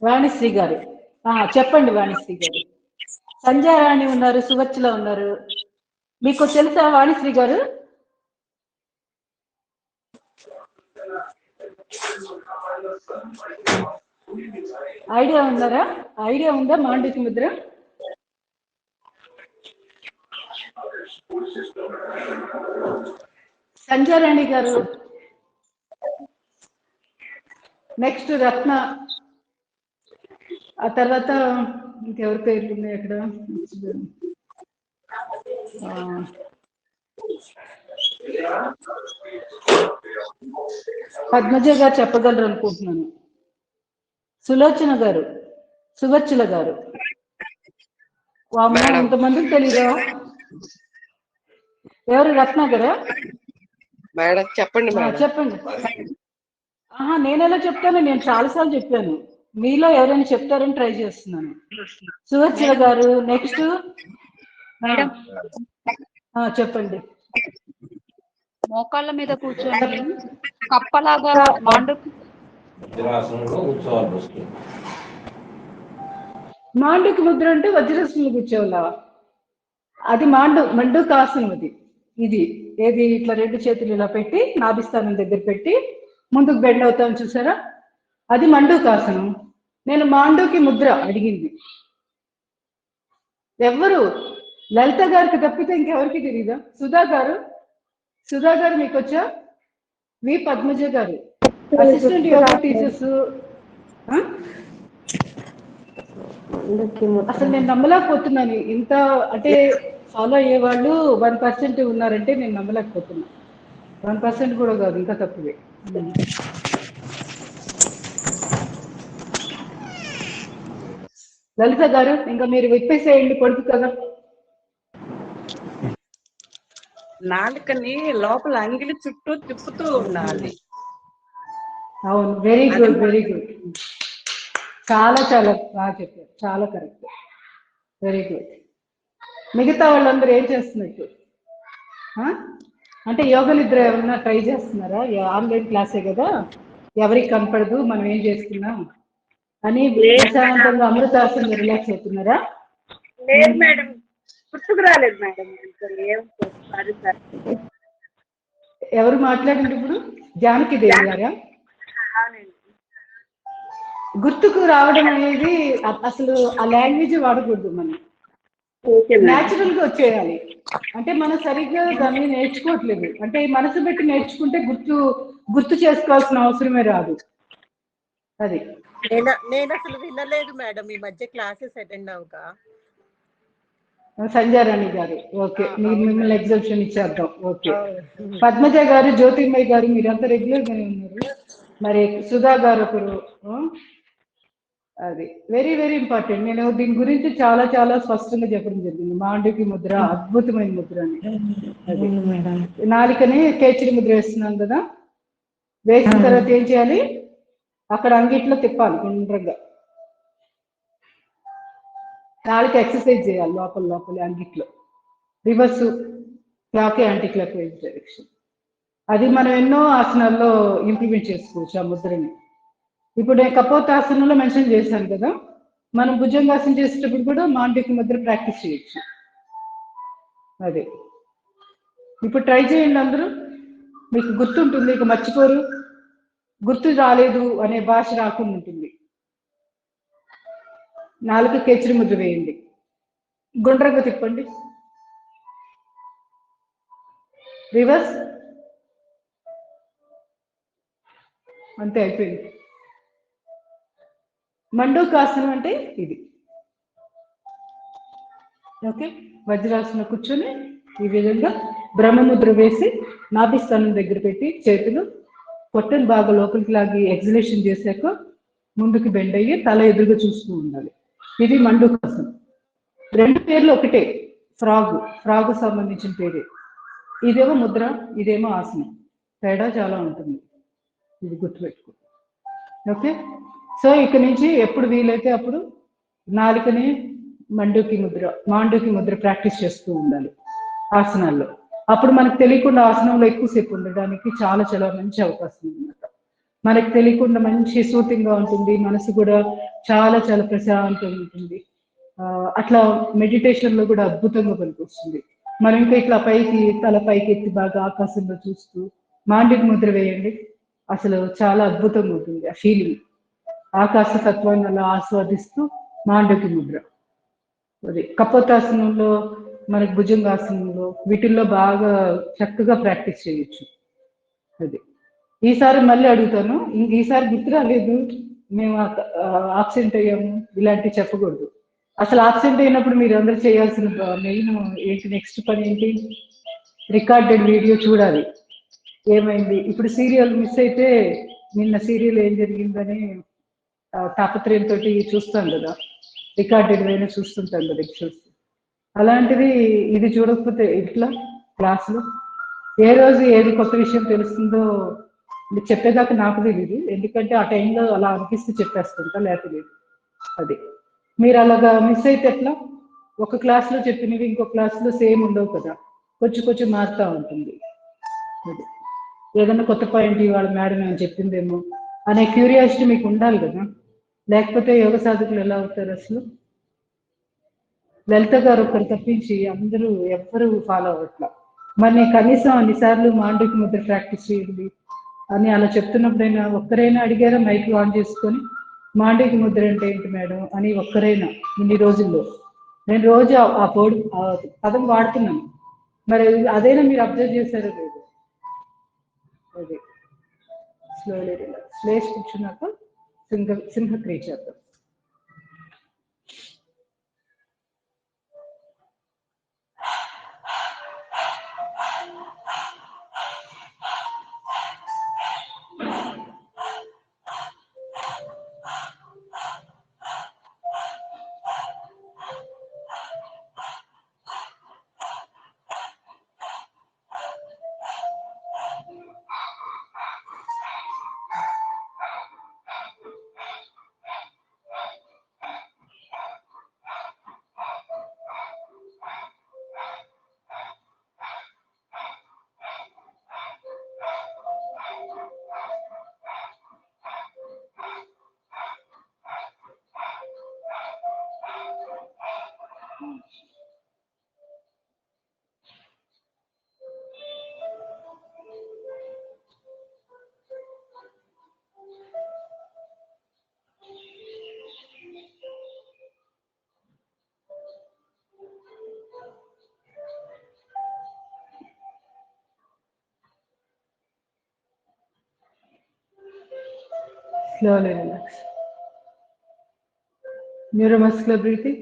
వాణిశ్రీ గారు. చెప్పండి వాణిశ్రీ గారు. సంధ్యారాణి ఉన్నారు, సువచ్చల ఉన్నారు. మీకు తెలుసా వాణిశ్రీ గారు? ఐడియా ఉన్నారా? ఐడియా ఉందా మాండూకి ముద్ర? సంధ్యారాణి గారు. నెక్స్ట్ రత్న. ఆ తర్వాత ఇంకెవరి పేర్లు ఉన్నాయి అక్కడ? పద్మజ గారు చెప్పగలరు అనుకుంటున్నాను. సులోచన గారు, సువచ్చల గారు. ఇంతమందికి తెలీదా? ఎవరు? రత్న గారా? మేడం చెప్పండి మేడం. చెప్పండి. నేను ఎలా చెప్తాను? నేను చాలాసార్లు చెప్పాను. మీలో ఎవరైనా చెప్తారని ట్రై చేస్తున్నాను. సువచ్చల గారు. నెక్స్ట్ చెప్పండి. మోకాళ్ళ మీద కూర్చొని కప్పలాగా మాండుకి ముద్ర అంటే వజ్రాసనంలో కూర్చోవాలా? అది మండూకాసనం. ఇది ఏది? ఇట్లా రెండు చేతులు ఇలా పెట్టి నాభిస్థానం దగ్గర పెట్టి ముందుకు బెండ్ అవుతాం చూసారా? అది మండూకాసనం. నేను మాండూకి ముద్ర అడిగింది. ఎవరు? లలిత గారికి తప్పితే ఇంకెవరికి తెలీదా? సుధా గారు. సుధా గారు మీకు వచ్చా? వి పద్మజ గారు అసిస్టెంట్ యోగా టీచర్స్. అసలు నేను నమ్మలేకపోతున్నాను. ఇంత అంటే ఫాలో అయ్యే వాళ్ళు 1% ఉన్నారంటే నేను నమ్మలేకపోతున్నా. 1% కూడా కాదు, ఇంకా తక్కువే. లలిత గారు ఇంకా మీరు విప్పేసేయండి కొడుకు కదా. నాలుకని లోపల అంగిలి చుట్టూ తిప్పుతూ ఉండాలి. అవును, వెరీ గుడ్, వెరీ గుడ్. చాలా చాలా బాగా చెప్పారు. చాలా కరెక్ట్, వెరీ గుడ్. మిగతా వాళ్ళందరూ ఏం చేస్తున్నట్టు? అంటే యోగా నిద్ర ఏమన్నా ట్రై చేస్తున్నారా? ఆన్లైన్ క్లాసే కదా, ఎవరికి కనపడదు, మనం ఏం చేస్తున్నాం అని ప్రశాంతంగా అమృతాసనంగా రిలాక్స్ అవుతున్నారా? లేదు మేడం, గుర్తుకు రాలేదు మేడం. ఎవరు మాట్లాడండి ఇప్పుడు? జానకి దేవి గారా? గుర్తుకు రావడం అనేది అసలు ఆ లాంగ్వేజ్ వాడకూడదు. మనం న్యాచురల్ గా వచ్చేయాలి. అంటే మనం సరిగ్గా దాన్ని నేర్చుకోవట్లేదు. అంటే మనసు పెట్టి నేర్చుకుంటే గుర్తు చేసుకోవాల్సిన అవసరమే రాదు. అది నేను అసలు వినలేదు మేడం ఈ మధ్య క్లాసెస్ అటెండ్ అవ్వక. సంధ్యారాణి గారు ఓకే, మీరు మిమ్మల్ని ఎగ్జామ్షన్ ఇచ్చేద్దాం. ఓకే. పద్మజ గారు, జ్యోతిర్మయ్య గారు మీరంతా రెగ్యులర్ గానే ఉన్నారు. మరి సుధా గారు ఒకరు. అది వెరీ వెరీ ఇంపార్టెంట్. నేను దీని గురించి చాలా చాలా స్పష్టంగా చెప్పడం జరిగింది. మాండూకి ముద్ర అద్భుతమైన ముద్ర అని. అది నాలుకని కేచరి ముద్ర వేస్తున్నాం కదా, వేసిన తర్వాత ఏం చేయాలి? అక్కడ అంగిట్లో తిప్పాలి గుండ్రంగా. నాలుక ఎక్సర్సైజ్ చేయాలి లోపల అంగిట్లో. Reverse clock, anticlockwise direction. అది మనం ఎన్నో ఆసనాల్లో ఇంప్లిమెంట్ చేసుకోవచ్చు ఆ ముద్రని. ఇప్పుడు నేను కపోతాసనంలో మెన్షన్ చేశాను కదా, మనం భుజంగాసనం చేసేటప్పుడు కూడా మాండూకి ముద్ర ప్రాక్టీస్ చేయొచ్చు. అదే ఇప్పుడు ట్రై చేయండి అందరూ, మీకు గుర్తుంటుంది, ఇక మర్చిపోరు. గుర్తు రాలేదు అనే భాష రాకుండా ఉంటుంది. నాలుగు కేచరి ముద్ర వేయండి, గుండ్రంగా తిప్పండి, రివర్స్, అంతే అయిపోయింది. మండూకాసనం అంటే ఇది. ఓకే, వజ్రాసనం కూర్చొని ఈ విధంగా బ్రహ్మముద్ర వేసి నాభిస్థానం దగ్గర పెట్టి చేతులు పొట్టను బాగా లోపలికి లాగి ఎగ్జిలేషన్ చేశాక ముందుకు బెండ్ అయ్యి తల ఎదురుగా చూస్తూ ఉండాలి. ఇది మండూకాసనం. రెండు పేర్లు ఒకటే, ఫ్రాగ్ సంబంధించిన పేరే. ఇదేమో ముద్ర, ఇదేమో ఆసనం. తేడా చాలా ఉంటుంది, ఇది గుర్తుపెట్టుకో. ఓకే, సో ఇక్కడ నుంచి ఎప్పుడు వీలైతే అప్పుడు నాలుకని మాండూకి ముద్ర ప్రాక్టీస్ చేస్తూ ఉండాలి ఆసనాల్లో. అప్పుడు మనకు తెలియకుండా ఆసనంలో ఎక్కువసేపు ఉండడానికి చాలా చాలా మంచి అవకాశం అనమాట. మనకు తెలియకుండా మంచి సూతింగ్గా ఉంటుంది, మనసు కూడా చాలా చాలా ప్రశాంతంగా ఉంటుంది. అట్లా మెడిటేషన్లో కూడా అద్భుతంగా పనికొస్తుంది. మనం ఇంకా ఇట్లా తల పైకి ఎత్తి బాగా ఆకాశంలో చూస్తూ మాండూకి ముద్ర వేయండి, అసలు చాలా అద్భుతంగా ఉంటుంది ఆ ఫీలింగ్. ఆకాశ తత్వాన్ని అలా ఆస్వాదిస్తూ మాండూకి ముద్ర. అది కపోతాసనంలో, మనకి భుజంగాసనంలో, వీటిల్లో బాగా చక్కగా ప్రాక్టీస్ చేయొచ్చు. అది ఈసారి మళ్ళీ అడుగుతాను, ఈసారి గుర్తు రాలేదు, మేము ఆబ్సెంట్ అయ్యాము ఇలాంటివి చెప్పకూడదు. అసలు ఆబ్సెంట్ అయినప్పుడు మీరు అందరూ చేయాల్సిన మెయిన్ ఏంటి, నెక్స్ట్ పని ఏంటి, రికార్డెడ్ వీడియో చూడాలి. ఏమైంది ఇప్పుడు సీరియల్ మిస్ అయితే నిన్న సీరియల్ ఏం జరిగిందని తాపత్రయంతో చూస్తాం కదా, రికార్డెడ్ అయినా చూస్తుంటాం కదా ఎపిసోడ్స్. అలాంటిది ఇది చూడకపోతే ఇట్లా క్లాసులో ఏ రోజు ఏది కొత్త విషయం తెలుస్తుందో చెప్పేదాకా నాకు తెలియదు, ఎందుకంటే ఆ టైంలో అలా అనిపిస్తే చెప్పేస్తుంటా, లేకపోతే అది మీరు అలాగా మిస్ అయితే ఎట్లా, ఒక క్లాస్లో చెప్పినవి ఇంకో క్లాస్లో సేమ్ ఉండవు కదా, కొంచెం మారుతూ ఉంటుంది. అది ఏదైనా కొత్త పాయింట్ ఇవాళ మేడం ఏం చెప్పిందేమో అనే క్యూరియాసిటీ మీకు ఉండాలి కదా, లేకపోతే యోగ సాధకులు ఎలా అవుతారు అసలు. లలిత గారు ఒకరు తప్పించి అందరూ ఎవ్వరూ ఫాలో అవ్వట్లా. మరి కనీసం అన్నిసార్లు మాండూకి ముద్ర ప్రాక్టీస్ చేయండి అని అలా చెప్తున్నప్పుడైనా ఒక్కరైనా అడిగారా మైక్ ఆన్ చేసుకొని మాండూకి ముద్ర అంటే ఏంటి మేడం అని ఒక్కరైనా ఇన్ని రోజుల్లో? నేను రోజు ఆ పదం వాడుతున్నాను, మరి అదైనా మీరు అబ్జర్వ్ చేశారో లేదు. అది స్లోలీ రిలాక్స్, లేచి కూర్చున్నాక సింహక్రియ చేద్దాం. Slowly relax. Neuromuscular breathing.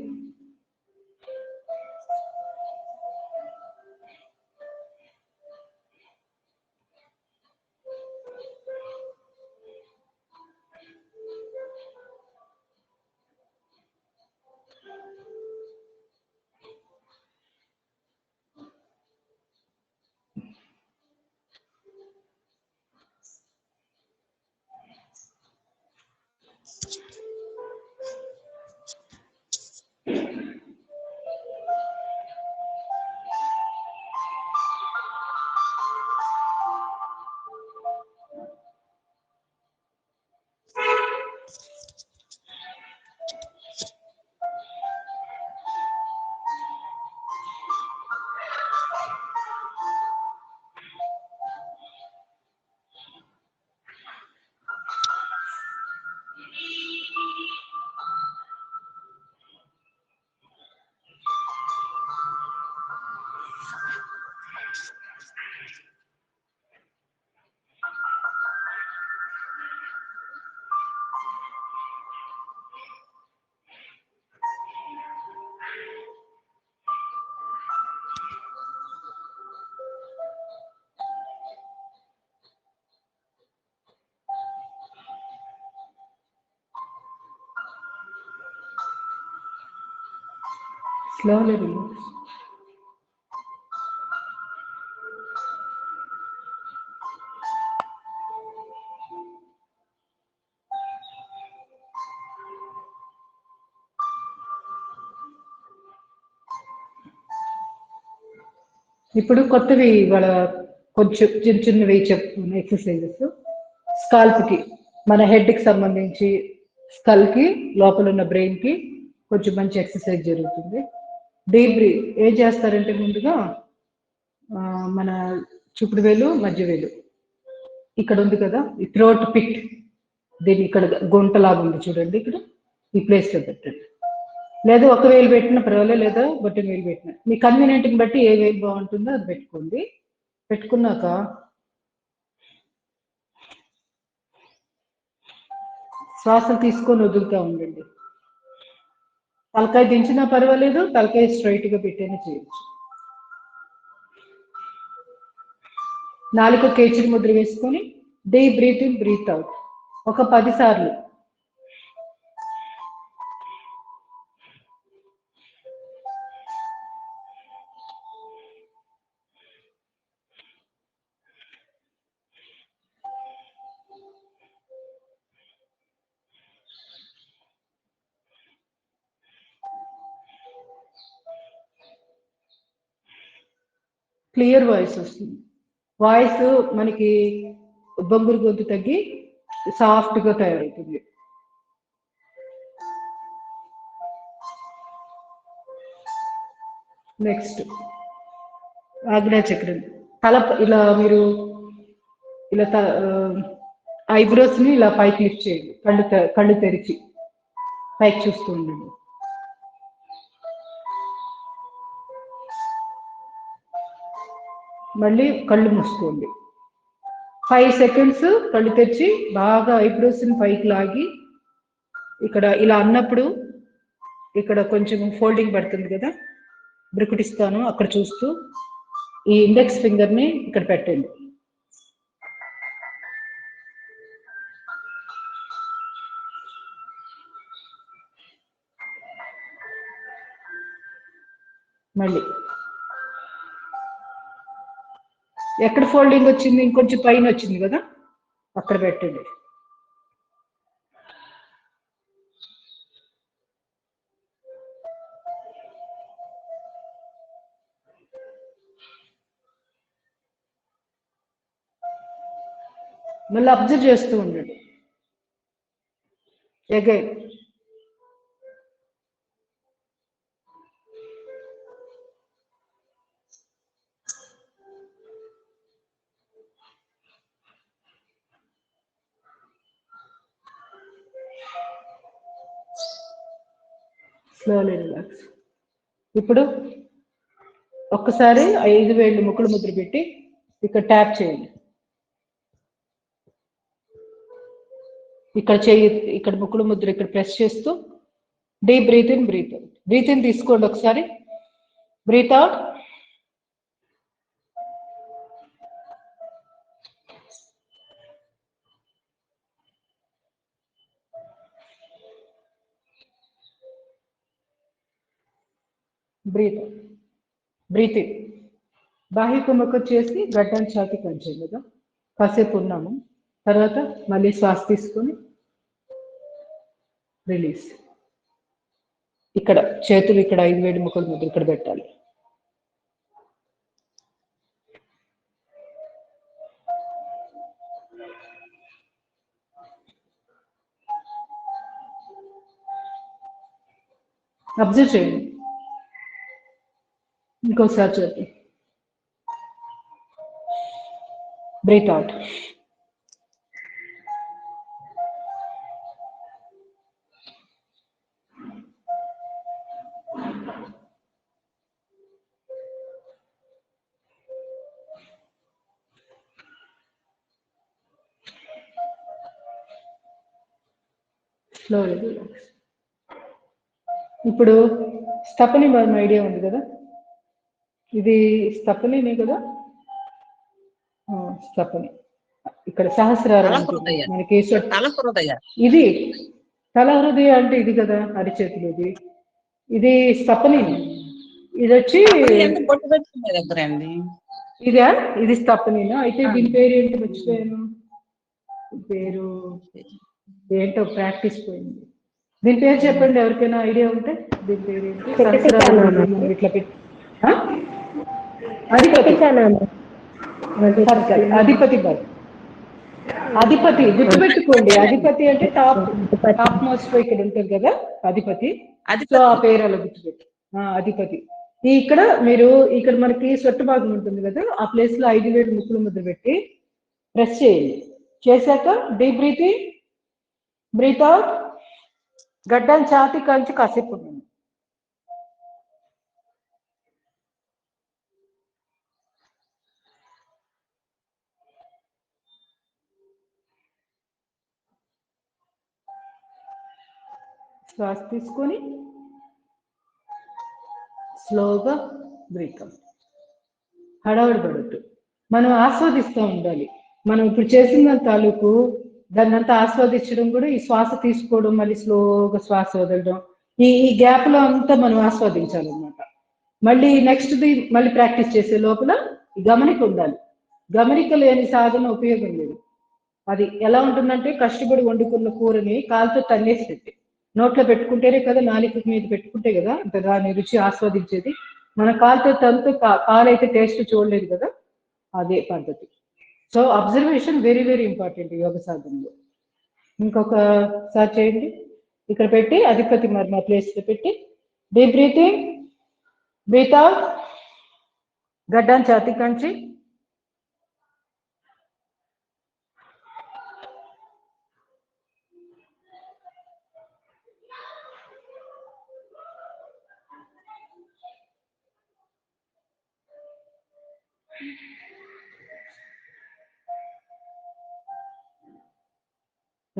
Slowly relax. ఇప్పుడు కొత్తవి వాళ్ళ కొంచెం చిన్న చిన్నవి చెప్తున్న ఎక్సర్సైజెస్. స్కాల్ప్కి, మన హెడ్కి సంబంధించి స్కల్కి లోపల ఉన్న బ్రెయిన్కి కొంచెం మంచి ఎక్సర్సైజ్ జరుగుతుంది. డీప్ బ్రీత్ ఏం చేస్తారంటే ముందుగా మన చూపుడు వేలు మధ్య వేలు ఇక్కడ ఉంది కదా, ఈ థ్రోట్ పిట్, దీన్ని ఇక్కడ గుంటలాగా ఉంది చూడండి, ఇక్కడ ఈ ప్లేస్లో పెట్టండి. లేదా ఒక వేలు పెట్టినా పర్వాలేదు, లేదా బొట్టిన వేలు పెట్టినా మీ కన్వీనియంట్ని బట్టి ఏ వేలు బాగుంటుందో అది పెట్టుకోండి. పెట్టుకున్నాక శ్వాసలు తీసుకొని వదులుతూ ఉండండి. తలకాయ దించినా పర్వాలేదు, తలకాయ స్ట్రైట్గా పెట్టైనా చేయొచ్చు. నాలుక కేచిడి ముద్ర వేసుకొని deep breathe in breathe out ఒక 10 సార్లు. క్లియర్ వాయిస్ వస్తుంది. వాయిస్ మనకి బొంగురు గొంతు తగ్గి సాఫ్ట్గా తయారవుతుంది. నెక్స్ట్ ఆగ్నేయ చక్రం. తల ఇలా మీరు ఇలా ఐబ్రోస్ని ఇలా పైకి లిఫ్ట్ చేయండి. కళ్ళు తెరిచి పైకి చూస్తూ ఉండండి. మళ్ళీ కళ్ళు మూసుకోండి. 5 సెకండ్స్ కళ్ళు తెరిచి బాగా ఐబ్రోస్ని పైకి లాగి ఇక్కడ ఇలా అన్నప్పుడు ఇక్కడ కొంచెం ఫోల్డింగ్ పడుతుంది కదా, బ్రికుటిస్తాను అక్కడ చూస్తూ ఈ ఇండెక్స్ ఫింగర్ని ఇక్కడ పెట్టండి. మళ్ళీ ఎక్కడ ఫోల్డింగ్ వచ్చింది, ఇంకొంచెం పైన వచ్చింది కదా, అక్కడ పెట్టండి. మళ్ళీ అబ్జర్వ్ చేస్తూ ఉండండి. Again slowly relax. ఇప్పుడు ఒక్కసారి 5 వేళ్ళు ముక్కులు ముద్ర పెట్టి ఇక్కడ ట్యాప్ చేయండి. ఇక్కడ చెయ్యి, ఇక్కడ ముక్కులు ముద్ర ఇక్కడ ప్రెస్ చేస్తూ deep breathe in breathe out. Breathe in తీసుకోండి ఒకసారి, breathe out. Breathe breathe in. బాహ్య కుంభకం చేసి గడ్డం ఛాతి కంచేది కదా, కాసేపు ఉన్నాము. తర్వాత మళ్ళీ శ్వాస తీసుకొని రిలీజ్. ఇక్కడ చేతులు ఇక్కడ 5 వేడి ముక్కలు ముద్ర ఇక్కడ పెట్టాలి. అబ్జర్వ్ చేయండి. ఇంకోసారి చూడండి. Breathe out. Slowly relax. ఇప్పుడు స్తపని మన ఐడియా ఉంది కదా, ఇది స్తపనినే కదా, స్తపని. ఇక్కడ సహస్రారం మనకి ఇది తల హృదయ అంటే ఇది కదా, అరిచేతులు. ఇది స్తపని. ఇది వచ్చి ఎందుకు బొట్టు పెట్టుకునే దగ్గర అండి? ఇదా, ఇది స్తపనీనా? అయితే దీని పేరు ఏంటి మర్చిపోయాను. పేరు ఏంటో, ప్రాక్టీస్ పోయింది. దీని పేరు చెప్పండి ఎవరికైనా ఐడియా ఉంటే. దీని పేరు ఏంటి? సంవత్సరాలు ఇట్లా పెట్టి అధిపతి అధిపతి బర్త్. అధిపతి గుర్తుపెట్టుకోండి. అధిపతి అంటే టాప్ మోస్ట్ ఇక్కడ ఉంటుంది కదా అధిపతి. సో ఆ పేరు అలా గుర్తుపెట్టు. అధిపతి. ఇక్కడ మీరు ఇక్కడ మనకి సొట్టు భాగం ఉంటుంది కదా, ఆ ప్లేస్ లో 5 వేలు ముక్కులు ముద్ర పెట్టి ప్రెస్ చేయండి. చేశాక డీప్ బ్రీతింగ్, బ్రీత్ అవుట్, గడ్డం ఛాతి కంచి కాసేపు ఉండండి. శ్వాస తీసుకొని స్లోగా బ్రేక్ అవుట్. హడావుడి పడద్దు, మనం ఆస్వాదిస్తూ ఉండాలి. మనం ఇప్పుడు చేసిన తాలూకు దాన్ని అంతా ఆస్వాదించడం కూడా ఈ శ్వాస తీసుకోవడం, మళ్ళీ స్లోగా శ్వాస వదలడం, ఈ గ్యాప్ లో అంతా మనం ఆస్వాదించాలన్నమాట. మళ్ళీ నెక్స్ట్ది మళ్ళీ ప్రాక్టీస్ చేసే లోపల గమనిక ఉండాలి. గమనిక లేని సాధన ఉపయోగం లేదు. అది ఎలా ఉంటుందంటే కష్టపడి వండుకున్న కూరని కాలుతో తన్నేసేది, నోట్లో పెట్టుకుంటేనే కదా, నాలుక మీద పెట్టుకుంటే కదా దాని రుచి ఆస్వాదించేది. మన కాలుతో తంతు కాలు అయితే టేస్ట్ చూడలేదు కదా, అదే పద్ధతి. So observation very very important యోగ సాధనలో. ఇంకొకసారి చేయండి. ఇక్కడ పెట్టి అధిపతి మరి మా ప్లేస్ లో పెట్టి డీప్ బ్రీతింగ్, బ్రీత్ అవుట్, గడ్డం ఛాతి కంచి.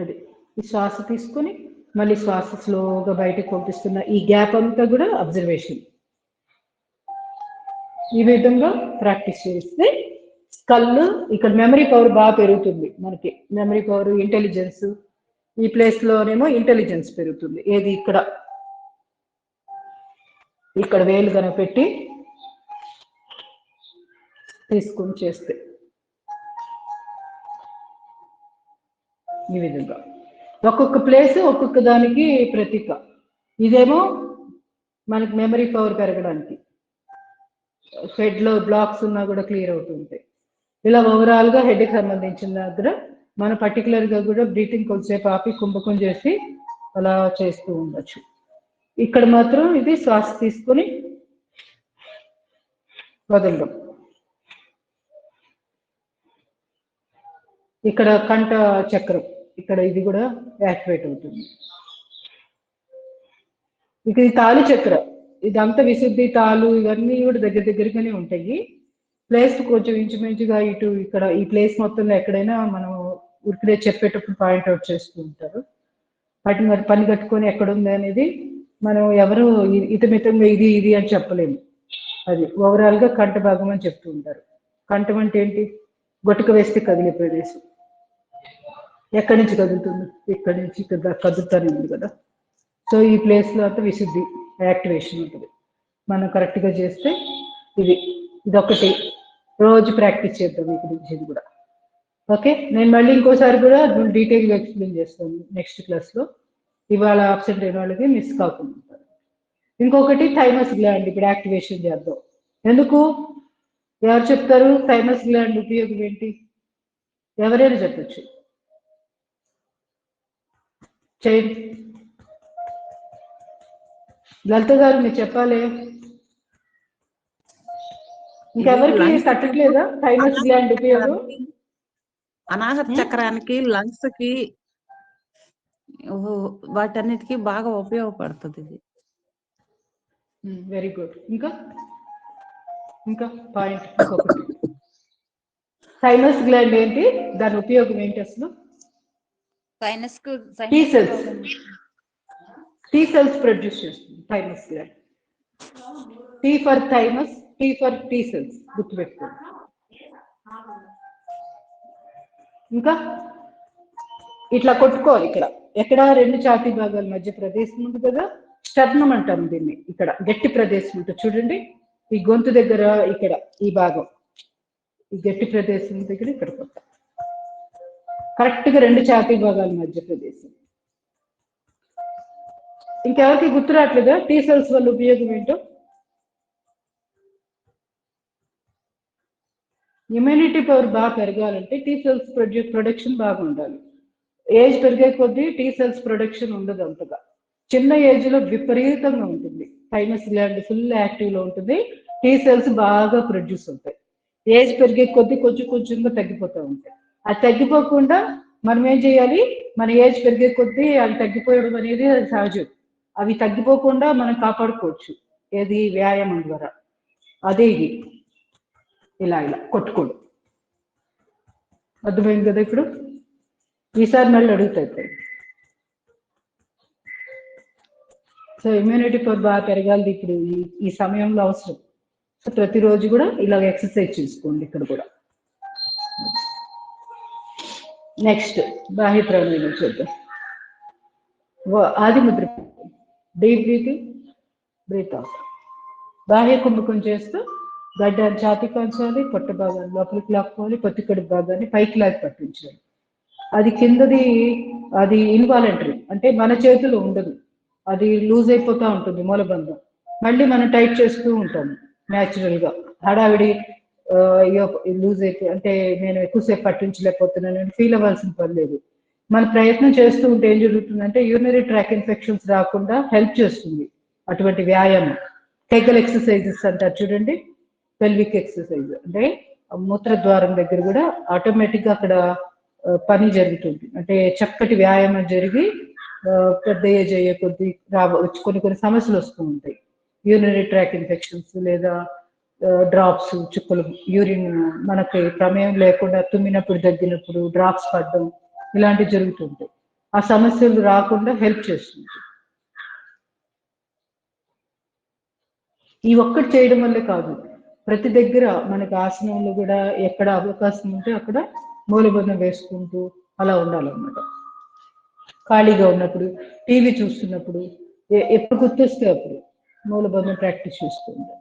అది ఈ శ్వాస తీసుకుని మళ్ళీ శ్వాస స్లోగా బయటకు పంపిస్తున్న ఈ గ్యాప్ అంతా కూడా అబ్జర్వేషన్. ఈ విధంగా ప్రాక్టీస్ చేస్తే కళ్ళు ఇక్కడ మెమరీ పవర్ బాగా పెరుగుతుంది. మనకి మెమరీ పవర్, ఇంటెలిజెన్స్, ఈ ప్లేస్ లోనేమో ఇంటెలిజెన్స్ పెరుగుతుంది. ఏది ఇక్కడ వేలు కనుక పెట్టి తీసుకుని చేస్తే ఈ విధంగా ఒక్కొక్క ప్లేస్ ఒక్కొక్క దానికి ప్రతీక. ఇదేమో మనకి మెమరీ పవర్ పెరగడానికి, హెడ్ లో బ్లాక్స్ ఉన్నా కూడా క్లియర్ అవుతుంటాయి. ఇలా ఓవరాల్ గా హెడ్ కి సంబంధించిన దగ్గర మనం పర్టికులర్ గా కూడా బ్రీతింగ్ కొంచెంసేపు ఆపి కుంభకం చేసి అలా చేస్తూ ఉండొచ్చు. ఇక్కడ మాత్రం ఇది శ్వాస తీసుకొని వదలడం. ఇక్కడ కంఠ చక్రం, ఇక్కడ ఇది కూడా యాక్టివేట్ అవుతుంది. ఇక ఇది తాళి చక్ర, ఇదంతా విశుద్ధి, తాళు ఇవన్నీ కూడా దగ్గరగానే ఉంటాయి. ప్లేస్ కొంచెం ఇంచుమించుగా ఇటు ఇక్కడ ఈ ప్లేస్ మొత్తంలో ఎక్కడైనా మనం ఉరికినే చెప్పేటప్పుడు పాయింట్అవుట్ చేస్తూ ఉంటారు. వాటిని మరి పని కట్టుకొని ఎక్కడుంది అనేది మనం ఎవరు ఇతమితంగా ఇది అని చెప్పలేము. అది ఓవరాల్ గా కంఠ భాగం అని చెప్తూ ఉంటారు. కంఠం అంటే ఏంటి? గొట్టుక వేస్తే కదిలే ప్రదేశం. ఎక్కడి నుంచి కదులుతుంది? ఇక్కడి నుంచి కదులుతానే ఉంది కదా. సో ఈ ప్లేస్ లో అంతా విశుద్ధి యాక్టివేషన్ ఉంటుంది. మనం కరెక్ట్ గా చేస్తే ఇదొకటి రోజు ప్రాక్టీస్ చేద్దాం ఇక్కడ నుంచి ఇది కూడా. ఓకే, నేను మళ్ళీ ఇంకోసారి కూడా డీటెయిల్గా ఎక్స్ప్లెయిన్ చేస్తాను నెక్స్ట్ క్లాస్ లో. ఇవాళ అబ్సెంట్ అయిన వాళ్ళకి మిస్ కాకుండా ఉంటారు. ఇంకొకటి థైమస్ గ్లాండ్ ఇప్పుడు యాక్టివేషన్ చేద్దాం. ఎందుకు? ఎవరు చెప్తారు? థైమస్ గ్లాండ్ ఉపయోగం ఏంటి? ఎవరైనా చెప్పచ్చు. చేయండి లలిత గారు, మీరు చెప్పాలి. ఇంకెవరికి తట్టట్లేదా థైమస్ గ్లాండ్ ఉపయోగం? అనాహత చక్రానికి, లంగ్స్ కి, వాటన్నిటికీ బాగా ఉపయోగపడుతుంది ఇది. Very good. ఇంకా పాయింట్ ఇంకొకటి, థైమస్ గ్లాండ్ ఏంటి, దాని ఉపయోగం ఏంటి అసలు? టీ సెల్స్ ప్రొడ్యూస్ చేస్తుంది thymus gland. Tea for thymus, tea for T cells, గుర్తుపెట్టుకోండి. ఇంకా ఇట్లా కొట్టుకోవాలి. ఇక్కడ ఎక్కడ 2 ఛాతీ భాగాల మధ్య ప్రదేశం ఉంది కదా, స్టర్నం అంటాం దీన్ని. ఇక్కడ గట్టి ప్రదేశం ఉంటుంది చూడండి, ఈ గొంతు దగ్గర ఇక్కడ ఈ భాగం, ఈ గట్టి ప్రదేశం దగ్గర ఇక్కడ కొత్త కరెక్ట్ గా 2 ఛాతీ భాగాల మధ్య ప్రదేశం. ఇంకెవరికి గుర్తు రావట్లేదా టీ సెల్స్ వల్ల ఉపయోగం ఏంటో? ఇమ్యూనిటీ పవర్ బాగా పెరగాలంటే టీ సెల్స్ ప్రొడక్షన్ బాగా ఉండాలి. ఏజ్ పెరిగే కొద్దీ టీ సెల్స్ ప్రొడక్షన్ ఉండదు అంతగా. చిన్న ఏజ్ లో విపరీతంగా ఉంటుంది, థైమస్ గ్లాండ్ ఫుల్ యాక్టివ్ లో ఉంటుంది, టీ సెల్స్ బాగా ప్రొడ్యూస్ అవుతాయి. ఏజ్ పెరిగే కొద్దీ కొంచెం కొంచెంగా తగ్గిపోతూ ఉంటాయి. అది తగ్గిపోకుండా మనం ఏం చేయాలి, మన ఏజ్ పెరిగే కొద్దీ అవి తగ్గిపోయడం అనేది అది సహజం. అవి తగ్గిపోకుండా మనం కాపాడుకోవచ్చు, ఏది వ్యాయామం ద్వారా. అదే ఇది ఇలా ఇలా కొట్టుకోడు. అర్థమైంది కదా? ఇప్పుడు ఈసారి మళ్ళీ అడుగుతాయి. సో ఇమ్యూనిటీ పవర్ బాగా పెరగాలి ఇప్పుడు ఈ సమయంలో అవసరం. సో ప్రతిరోజు కూడా ఇలా ఎక్సర్సైజ్ చేసుకోండి ఇక్కడ కూడా. నెక్స్ట్ బాహ్య ప్రాణాయామం చూద్దాం. ఆది Mudra, deep breathing, breathe out. బాహ్య కుంభకం చేస్తూ గడ్డాన్ని ఛాతీ కాల్చాలి, పొట్ట భాగాన్ని లోపలికి లాక్కోవాలి, పొత్తికడుపు భాగాన్ని పైకి లాగి పట్టించాలి. అది కిందది అది ఇన్వాలంటరీ, అంటే మన చేతిలో ఉండదు, అది లూజ్ అయిపోతూ ఉంటుంది మూలబంధం. మళ్ళీ మనం టైట్ చేస్తూ ఉంటాము న్యాచురల్గా. హడావిడి లూజ్ అయిపోయి అంటే నేను ఎక్కువసేపు పట్టించలేకపోతున్నాను ఫీల్ అవ్వాల్సిన పని లేదు. మన ప్రయత్నం చేస్తూ ఉంటే ఏం జరుగుతుందంటే యూరినరీ ట్రాక్ ఇన్ఫెక్షన్స్ రాకుండా హెల్ప్ చేస్తుంది అటువంటి వ్యాయామం. కెగల్ ఎక్సర్సైజెస్ అంటారు చూడండి, పెల్విక్ ఎక్సర్సైజ్, అంటే మూత్రద్వారం దగ్గర కూడా ఆటోమేటిక్గా అక్కడ పని జరుగుతుంది. అంటే చక్కటి వ్యాయామం జరిగి పెద్ద ఏజ్ అయ్యే కొద్ది కొన్ని సమస్యలు వస్తూ ఉంటాయి. యూరినరీ ట్రాక్ ఇన్ఫెక్షన్స్ లేదా డ్రాప్స్, చుక్కలు, యూరిన్ మనకి ప్రమేయం లేకుండా తుమ్మినప్పుడు దగ్గినప్పుడు డ్రాప్స్ పడడం ఇలాంటివి జరుగుతుంటాయి. ఆ సమస్యలు రాకుండా హెల్ప్ చేస్తుంది. ఈ ఒక్కటి చేయడం వల్లే కాదు, ప్రతి దగ్గర మనకి ఆసనంలో కూడా ఎక్కడ అవకాశం ఉంటే అక్కడ మూలబంధం వేసుకుంటూ అలా ఉండాలన్నమాట. ఖాళీగా ఉన్నప్పుడు, టీవీ చూస్తున్నప్పుడు, ఎప్పుడు గుర్తొస్తే అప్పుడు మూలబంధం ప్రాక్టీస్ చేసుకుంటాం.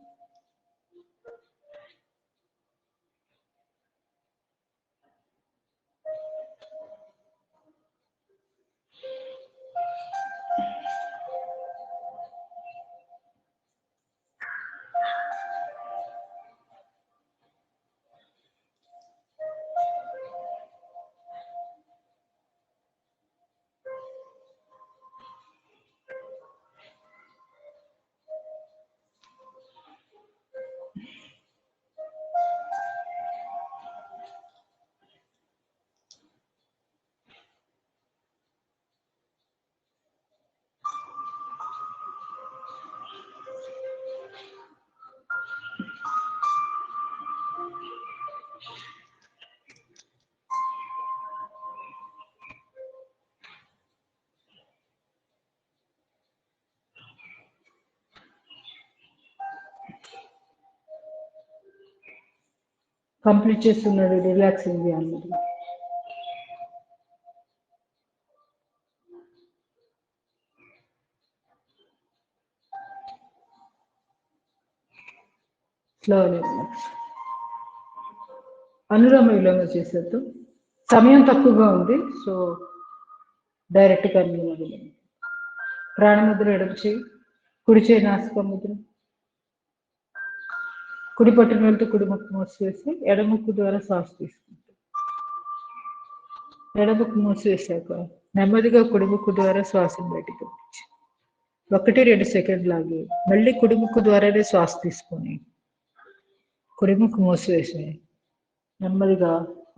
కంప్లీట్ చేస్తున్నాడు రిలాక్సింగ్ అన్నది. స్లోలీ అనులోమ విలోమ చేసేద్దాం. సమయం తక్కువగా ఉంది, సో డైరెక్ట్గా అనులోమ విలోమ. ప్రాణముద్ర ఎడమ చేయి, కుడి చేయి నాసికా ముద్ర, కుడి పట్టున వెళ్తూ కుడి ముక్కు మూసివేసి ఎడముక్కు ద్వారా శ్వాస తీసుకుంటాం. ఎడముక్కు మూసివేసాక నెమ్మదిగా కుడి ముక్కు ద్వారా శ్వాసను బయటికి పంపించి 1-2 సెకండ్లు ఆగి మళ్ళీ కుడి ముక్కు ద్వారానే శ్వాస తీసుకొని కుడి ముక్కు మూసివేసి నెమ్మదిగా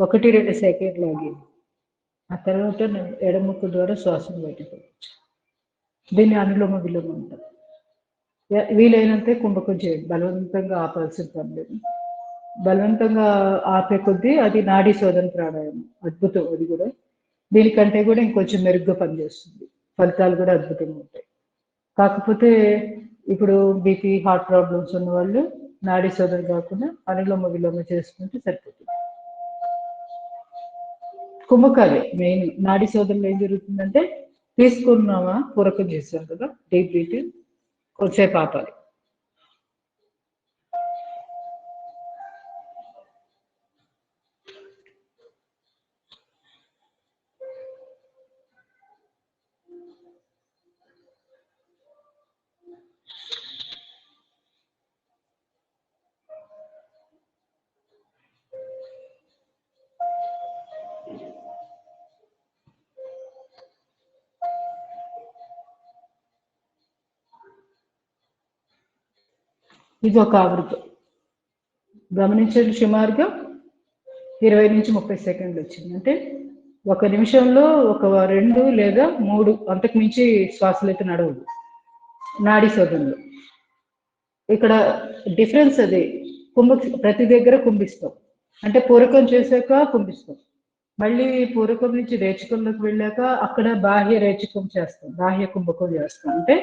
1-2 సెకండ్లు ఆగి ఆ తర్వాత ఎడముక్కు ద్వారా శ్వాసను బయటికి పంపించాలి. దీన్ని అనులోమ విలోమ అంటారు. వీలైనంతే కుంభకం చేయండి, బలవంతంగా ఆపాల్సిన పని లేదు. బలవంతంగా ఆపే కొద్దీ అది నాడీ శోధన ప్రాణాయామం, అద్భుతం. అది కూడా దీనికంటే కూడా ఇంకొంచెం మెరుగ్గా పనిచేస్తుంది, ఫలితాలు కూడా అద్భుతంగా ఉంటాయి. కాకపోతే ఇప్పుడు బీపీ, హార్ట్ ప్రాబ్లమ్స్ ఉన్న వాళ్ళు నాడీ శోధన కాకుండా అనులోమ విలోమ చేసుకుంటే సరిపోతుంది. కుంభకాలే మెయిన్. నాడీ శోధనలో ఏం జరుగుతుందంటే తీసుకున్నావా? పూరకం చేసాం కదా, డీప్ బ్రీతింగ్ కొంచెంసేపు ఆపాలి. ఇది ఒక ఆవృత్తి గమనించండి. సుమారుగా 20 నుంచి 30 సెకండ్లు వచ్చింది. అంటే ఒక నిమిషంలో ఒక 2 లేదా 3 అంతకు మించి శ్వాసలు అయితే నడవదు నాడీ శోధనలో. ఇక్కడ డిఫరెన్స్ అదే, ప్రతి దగ్గర కుంభిస్తాం, అంటే పూరకం చేశాక కుంభిస్తాం, మళ్ళీ పూరకం నుంచి రేచకంలోకి వెళ్ళాక అక్కడ బాహ్య రేచకం చేస్తాం, బాహ్య కుంభకం చేస్తాం. అంటే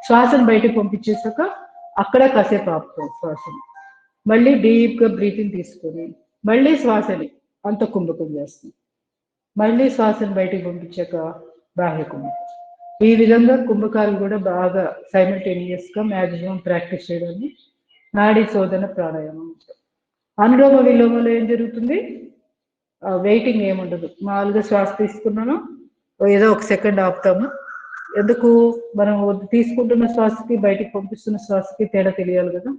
శ్వాసను బయటకు పంపించేసాక అక్కడ కాసేపు ఆపుతాం శ్వాసను, మళ్ళీ డీప్గా బ్రీతింగ్ తీసుకొని మళ్ళీ శ్వాసని అంత కుంభకం చేస్తాం, మళ్ళీ శ్వాసను బయటకు పంపించాక బాహ్య కుంభకం. ఈ విధంగా కుంభకాలు కూడా బాగా సైమల్టేనియస్గా మ్యాక్సిమం ప్రాక్టీస్ చేయడాన్ని నాడీ శోధన ప్రాణాయామం. అనులోమ విలోమలో ఏం జరుగుతుంది? వెయిటింగ్ ఏముండదు, మామూలుగా శ్వాస తీసుకున్నాను, ఏదో 1 సెకండ్ ఆపుతాము. ఎందుకు? మనం తీసుకుంటున్న శ్వాసకి బయటికి పంపిస్తున్న శ్వాసకి తేడా తెలియాలి కదా,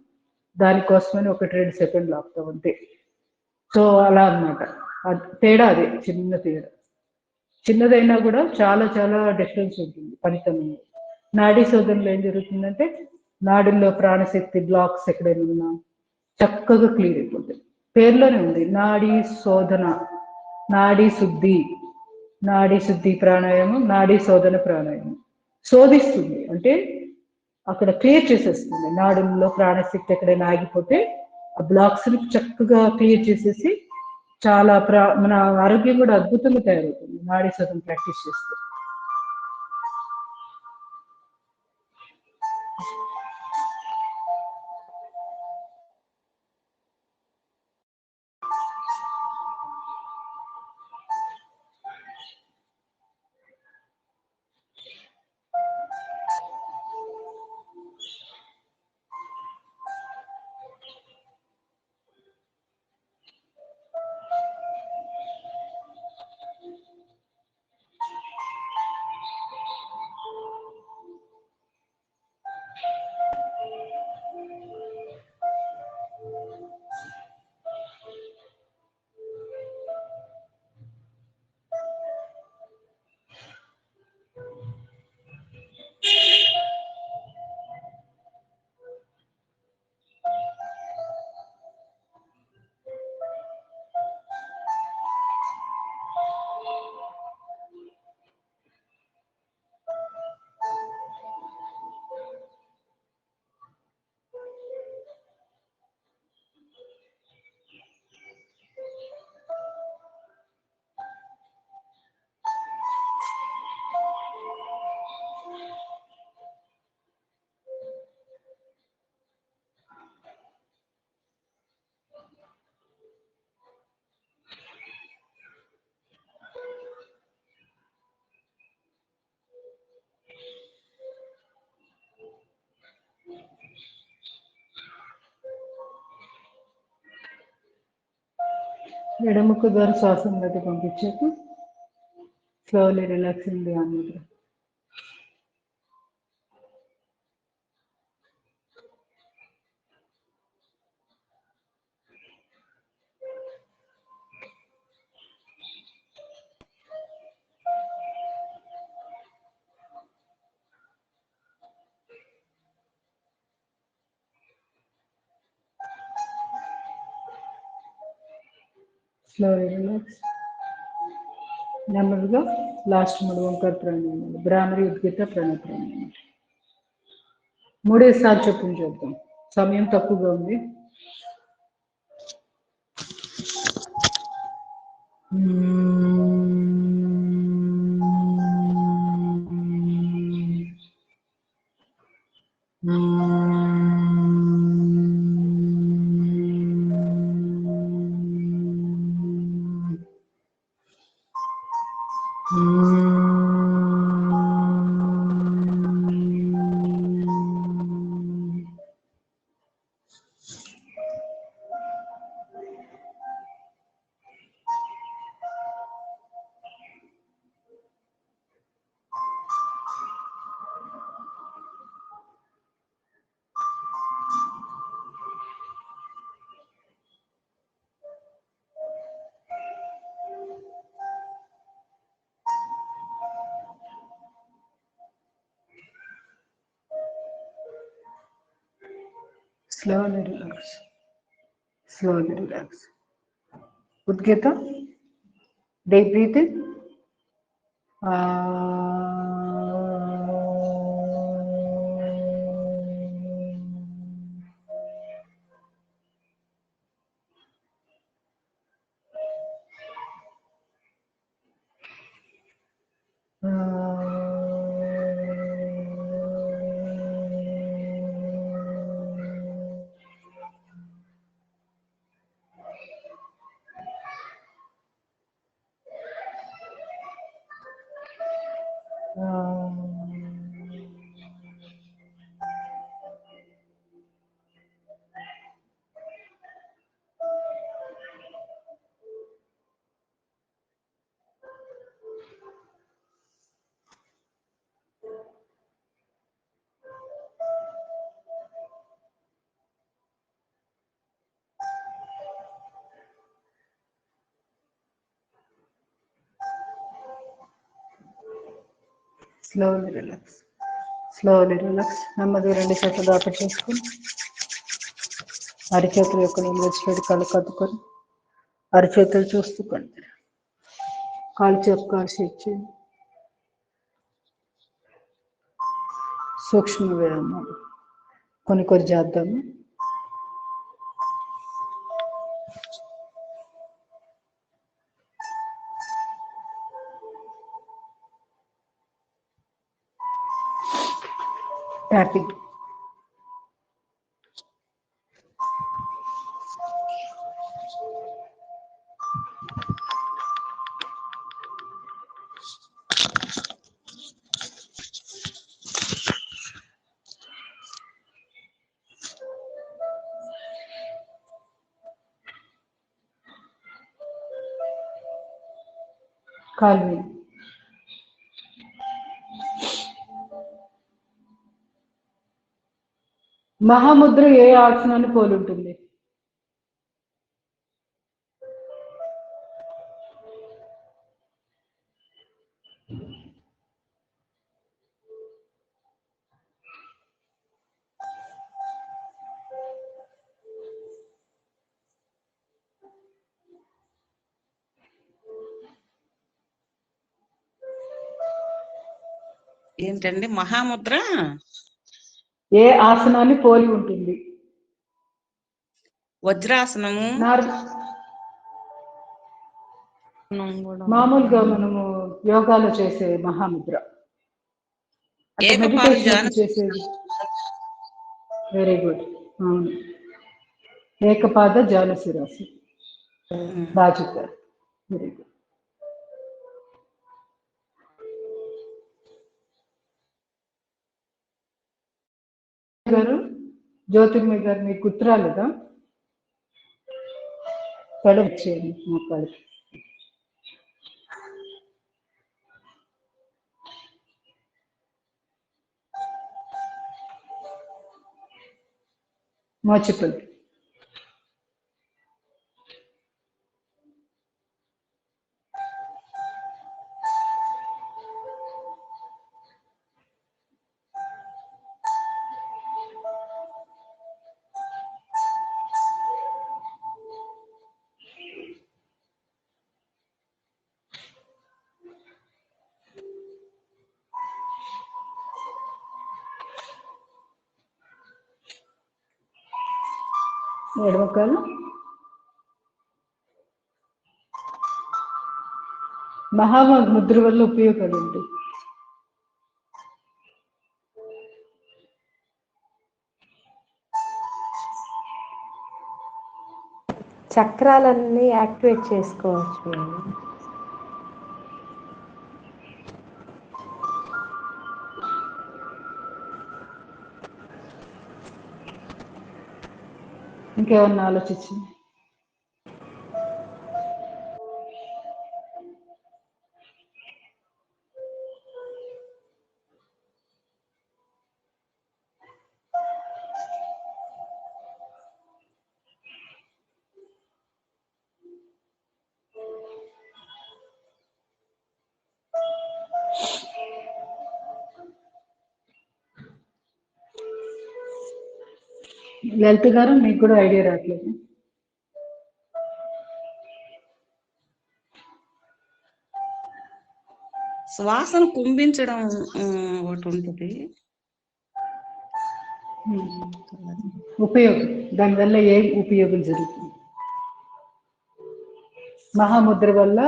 దానికోసమని 1-2 సెకండ్లు ఆపుతాం అంతే. సో అలా అన్నమాట, తేడా అదే, చిన్న తేడా. చిన్నదైనా కూడా చాలా చాలా డిఫరెన్స్ ఉంటుంది ఫలితం. నాడీ శోధనలో ఏం జరుగుతుందంటే నాడుల్లో ప్రాణశక్తి బ్లాక్స్ ఎక్కడైనా ఉన్నా చక్కగా క్లియర్ అయిపోతుంది. పేర్లోనే ఉంది నాడీ శోధన, నాడీ శుద్ధి, నాడీ శుద్ధి ప్రాణాయామం, నాడీ శోధన ప్రాణాయామం. శోధిస్తుంది అంటే అక్కడ క్లియర్ చేసేస్తుంది. నాడుల్లో ప్రాణశక్తి ఎక్కడైనా ఆగిపోతే ఆ బ్లాక్స్ ని చక్కగా క్లియర్ చేసేసి చాలా మన ఆరోగ్యం కూడా అద్భుతంగా తయారవుతుంది నాడీ శోధన ప్రాక్టీస్ చేస్తే. ఎడముక ద్వారా శ్వాసను బయట పంపించాక స్లోలీ రిలాక్సింగ్ ది ఆన్ముద్ర. Slowly relax. నెమ్మదిగా లాస్ట్ 3 ఓంకార ప్రాణాయామాలు, భ్రామరి ఉద్గీత ప్రాణాయామం 3 సార్లు చొప్పున చేద్దాం. సమయం తక్కువగా ఉంది. Slowly relax. Slowly relax. Udgita. Deep breathing. Slowly relax. Slowly relax. నెమ్మదిగా రెండు చేతులు దాకా చేసుకొని అరిచేతులు యొక్క నీళ్ళు వచ్చినట్టు కళ్ళు కద్దుకొని అరిచేతులు చూసుకోండి. కాలు చేపు కాలు షేక్ చేయండి. సూక్ష్మ విరామాలు కొన్ని చేద్దాము. ట్యాపింగ్. కాలు మహాముద్ర ఏ ఆసనాన్ని పోలి ఉంటుంది? ఏంటండి మహాముద్ర ఏ ఆసనాన్ని పోలి ఉంటుంది? వజ్రాసనము. మామూలుగా మనము యోగాలో చేసే మహాముద్ర ఏకపాద చేసేది. Very good. అవును, ఏకపాద జానశిరాసి. బాగా చెప్పారు. Very good. గారు జ్యోతిర్మయ్య గారు మీకు గుర్తురాలేదా? వచ్చేయండి మోకాళ్ళకి. మోచిపల్లి. ఎడమకాలు. మహాముద్ర వల్ల ఉపయోగాలు ఏంటి? చక్రాలన్నీ యాక్టివేట్ చేసుకోవచ్చు. ఇంకేమన్నా ఆలోచించింది? లలిత గారు మీకు కూడా ఐడియా రావట్లేదు. శ్వాసను కుంభించడం ఒకటి ఉంటుంది. ఉపయోగం, దానివల్ల ఏం ఉపయోగం జరుగుతుంది? మహాముద్ర వల్ల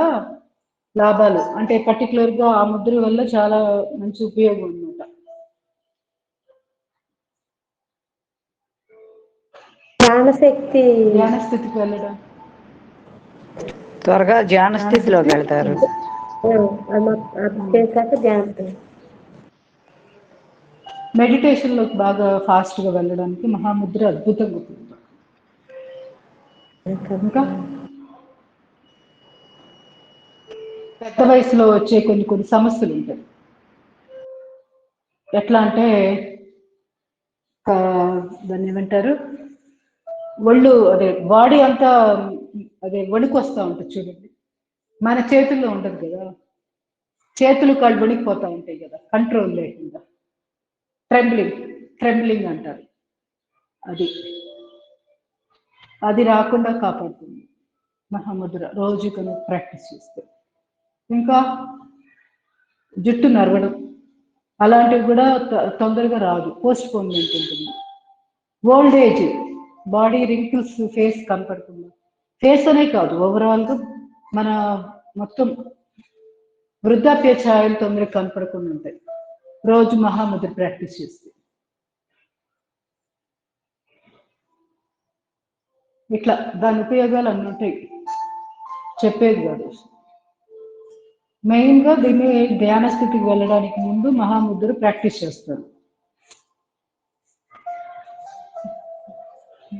లాభాలు అంటే పర్టికులర్ గా ఆ ముద్ర వల్ల చాలా మంచి ఉపయోగం అన్నమాట. జ్ఞానశక్తి ధ్యాన స్థితికి వెళ్ళడం, త్వరగా ధ్యాన స్థితిలోకి వెళ్తారు. అది చేశాక ధ్యానం. మెడిటేషన్ లోకి బాగా ఫాస్ట్ గా వెళ్ళడానికి మహాముద్ర అద్భుతంగా ఉంటుంది. ఇంకా పెద్ద వయసులో వచ్చే కొన్ని సమస్యలు ఉంటాయి. ఎట్లా అంటే దాన్ని ఏమంటారు, ఒళ్ళు అదే బాడీ అంతా అదే వణుకు వస్తూ ఉంటుంది చూడండి. మన చేతుల్లో ఉండదు కదా, చేతులు కాళ్ళు వణికిపోతూ ఉంటాయి కదా, కంట్రోల్ లేకుండా. ట్రెంబ్లింగ్ అంటారు. అది రాకుండా కాపాడుతుంది మహాముద్ర రోజు కనుక ప్రాక్టీస్ చేస్తే. ఇంకా జుట్టు నరవడం అలాంటివి కూడా తొందరగా రాదు, పోస్ట్ పోన్మెంట్ ఉంటుంది. Old age, body wrinkles face కనపడకుండా, ఫేస్ అనే కాదు ఓవరాల్గా మన మొత్తం వృద్ధాప్య ఛాయలు తొందరగా కనపడకుండా ఉంటాయి రోజు మహాముద్ర ప్రాక్టీస్ చేస్తే. ఇట్లా దాని ఉపయోగాలు అన్నీ ఉంటాయి, చెప్పేది కాదు. మెయిన్గా దీన్ని ధ్యాన స్థితికి వెళ్ళడానికి ముందు మహాముద్ర ప్రాక్టీస్ చేస్తారు.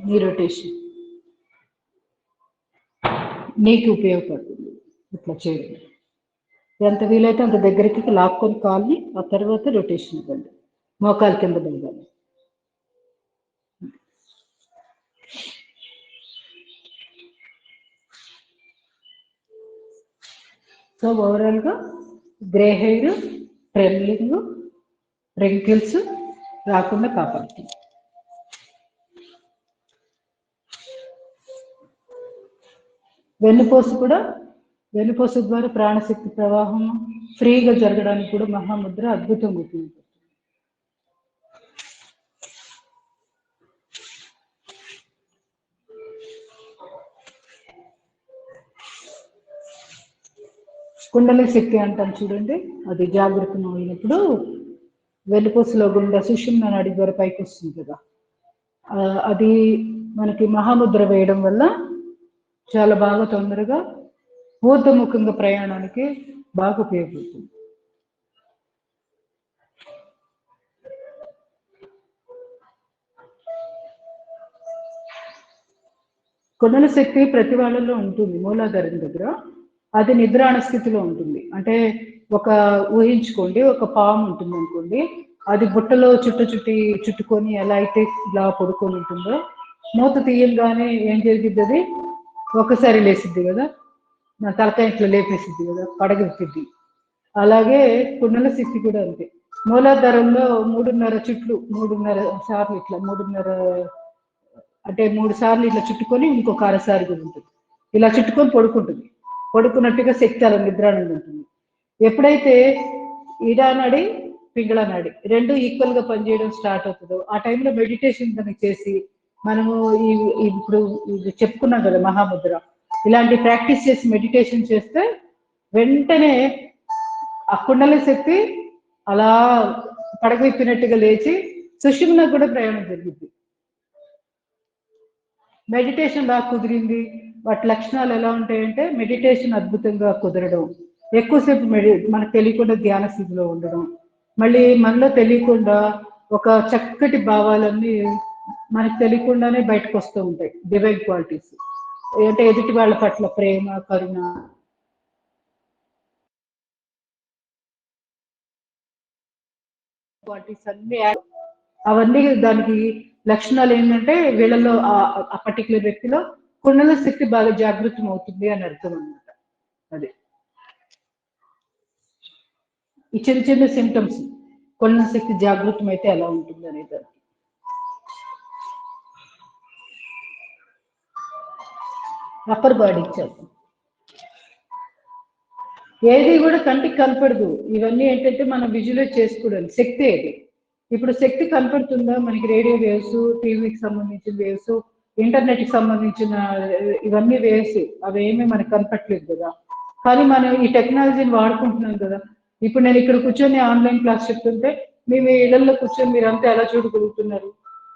నీ రొటేషన్ నీకు ఉపయోగపడుతుంది ఇట్లా చేయడం. ఎంత వీలైతే అంత దగ్గరికి లాక్కొని కాల్ని, ఆ తర్వాత రొటేషన్ ఇవ్వండి, మోకాలు కింద వెళ్ళాలి. సో ఓవరాల్గా గ్రే హెయిర్, ట్రెమ్లింగ్, రింకిల్స్ రాకుండా కాపాడుతుంది. వెన్నుపూస ద్వారా ప్రాణశక్తి ప్రవాహం ఫ్రీగా జరగడానికి కూడా మహాముద్ర అద్భుతంగా ఉపయోగపడుతుంది. కుండలి శక్తి అంటాం చూడండి, అది జాగృతం అయినప్పుడు వెన్నుపూసలో గుండా సుషుమ్న నాడి ద్వారా పైకి వస్తుంది కదా, అది మనకి మహాముద్ర వేయడం వల్ల చాలా బాగా తొందరగా ఊర్ధముఖంగా ప్రయాణానికి బాగా ఉపయోగపడుతుంది. కుండలి శక్తి ప్రతి వాళ్ళలో ఉంటుంది మూలాధారం దగ్గర. అది నిద్రాణ స్థితిలో ఉంటుంది. అంటే ఊహించుకోండి, ఒక పాము ఉంటుంది అనుకోండి, అది బుట్టలో చుట్టుకొని ఎలా అయితే ఇలా పడుకొని ఉంటుందో, మూత తీయంగానే ఏం జరిగిద్ది, అది ఒకసారి లేసిద్ది కదా, నా తలకాయ ఇట్లా లేపేసిద్ది కదా, పడగెత్తిద్ది. అలాగే కుండల శక్తి కూడా అంతే. మూలాధారంలో 3.5 సార్లు ఇట్లా 3 సార్లు ఇట్లా చుట్టుకొని ఇంకొక అరసారి కూడా ఉంటుంది. ఇలా చుట్టుకొని పడుకున్నట్టుగా శక్తి అలా నిద్రానంది ఉంటుంది. ఎప్పుడైతే ఈడానాడి పింగళనాడి రెండు ఈక్వల్ గా పనిచేయడం స్టార్ట్ అవుతుందో, ఆ టైంలో మెడిటేషన్ కనుక చేసి మనము ఇప్పుడు చెప్పుకున్నాం కదా మహాముద్ర, ఇలాంటి ప్రాక్టీస్ చేసి మెడిటేషన్ చేస్తే వెంటనే ఆ కుండలి శక్తి అలా పడగవిప్పినట్టుగా లేచి సుషుమ్నకు కూడా ప్రయాణం జరిగింది. మెడిటేషన్ బాగా కుదిరింది. వాటి లక్షణాలు ఎలా ఉంటాయంటే, మెడిటేషన్ అద్భుతంగా కుదరడం, ఎక్కువసేపు మనకు తెలియకుండా ధ్యాన స్థితిలో ఉండడం, మళ్ళీ మనలో తెలియకుండా ఒక చక్కటి భావాలన్నీ మనకు తెలియకుండానే బయటకు వస్తూ ఉంటాయి. డివైన్ క్వాలిటీస్ అంటే ఎదుటి వాళ్ళ పట్ల ప్రేమ, కరుణ, క్వాలిటీస్ అన్ని అవన్నీ దానికి లక్షణాలు ఏంటంటే, వీళ్ళలో ఆ పర్టికులర్ వ్యక్తిలో కుండల శక్తి బాగా జాగృతం అవుతుంది అని అర్థం అన్నమాట. అది ఈ చిన్న సింటమ్స్, కుండల శక్తి జాగృతం అయితే ఎలా ఉంటుంది అనేది. అప్పర్ బాడీకి చేద్దాం. ఏది కూడా కంటికి కనపడదు. ఇవన్నీ ఏంటంటే మనం విజువలైజ్ చేసుకోవడం శక్తి ఏది. ఇప్పుడు శక్తి కనపడుతుందా మనకి? రేడియో వేవ్స్, టీవీకి సంబంధించిన వేవ్స్, ఇంటర్నెట్ కి సంబంధించిన ఇవన్నీ వేవ్స్, అవేమీ మనకు కనపట్లేదు కదా. కానీ మనం ఈ టెక్నాలజీని వాడుకుంటున్నాం కదా. ఇప్పుడు నేను ఇక్కడ కూర్చొని ఆన్లైన్ క్లాస్ చెప్తుంటే మీ ఇళ్లలో కూర్చొని మీరంతా ఎలా చూడగలుగుతున్నారు?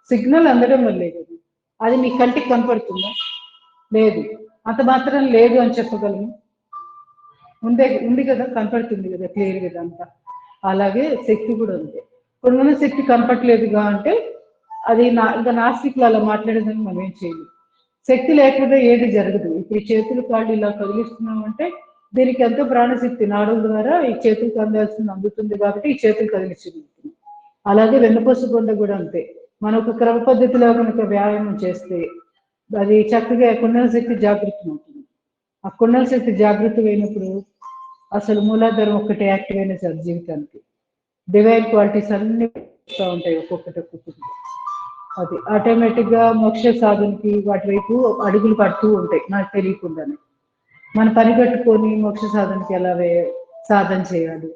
సిగ్నల్ అందడం వల్లే కదా. అది మీ కంటికి కనపడుతుందా? లేదు. అంత మాత్రం లేదు అని చెప్పగలను? ఉంది కదా, కనపడుతుంది కదా క్లియర్ కదా అంతా. అలాగే శక్తి కూడా ఉంది. కొన్ని శక్తి కనపట్లేదుగా అంటే అది ఇంకా నాస్తికులు అలా మాట్లాడేదని మనం ఏం చేయలేదు. శక్తి లేకపోతే ఏది జరగదు. ఇప్పుడు ఈ చేతులు కాళ్ళు ఇలా కదిలిస్తున్నాం అంటే దీనికి ఎంతో ప్రాణశక్తి నాడుల ద్వారా ఈ చేతులకు అందాల్సింది అందుతుంది కాబట్టి ఈ చేతులు కదిలించగలుగుతుంది. అలాగే వెన్నుపూస గుండె కూడా అంతే. మనం ఒక క్రమ పద్ధతిలో కనుక వ్యాయామం చేస్తే అది చక్కగా కుండల శక్తి జాగృతి ఉంటుంది. ఆ కుండల శక్తి జాగృతి అయినప్పుడు అసలు మూలాధారం ఒక్కటి యాక్టివ్ అయిన సార్ జీవితానికి డివైన్ క్వాలిటీస్ అన్ని వస్తూ ఉంటాయి ఒక్కొక్కటి. అది ఆటోమేటిక్ గా మోక్ష సాధనకి వాటి వైపు అడుగులు పడుతూ ఉంటాయి నాకు తెలియకుండానే. మన పని కట్టుకొని మోక్ష సాధనకి ఎలా సాధన చేయాలి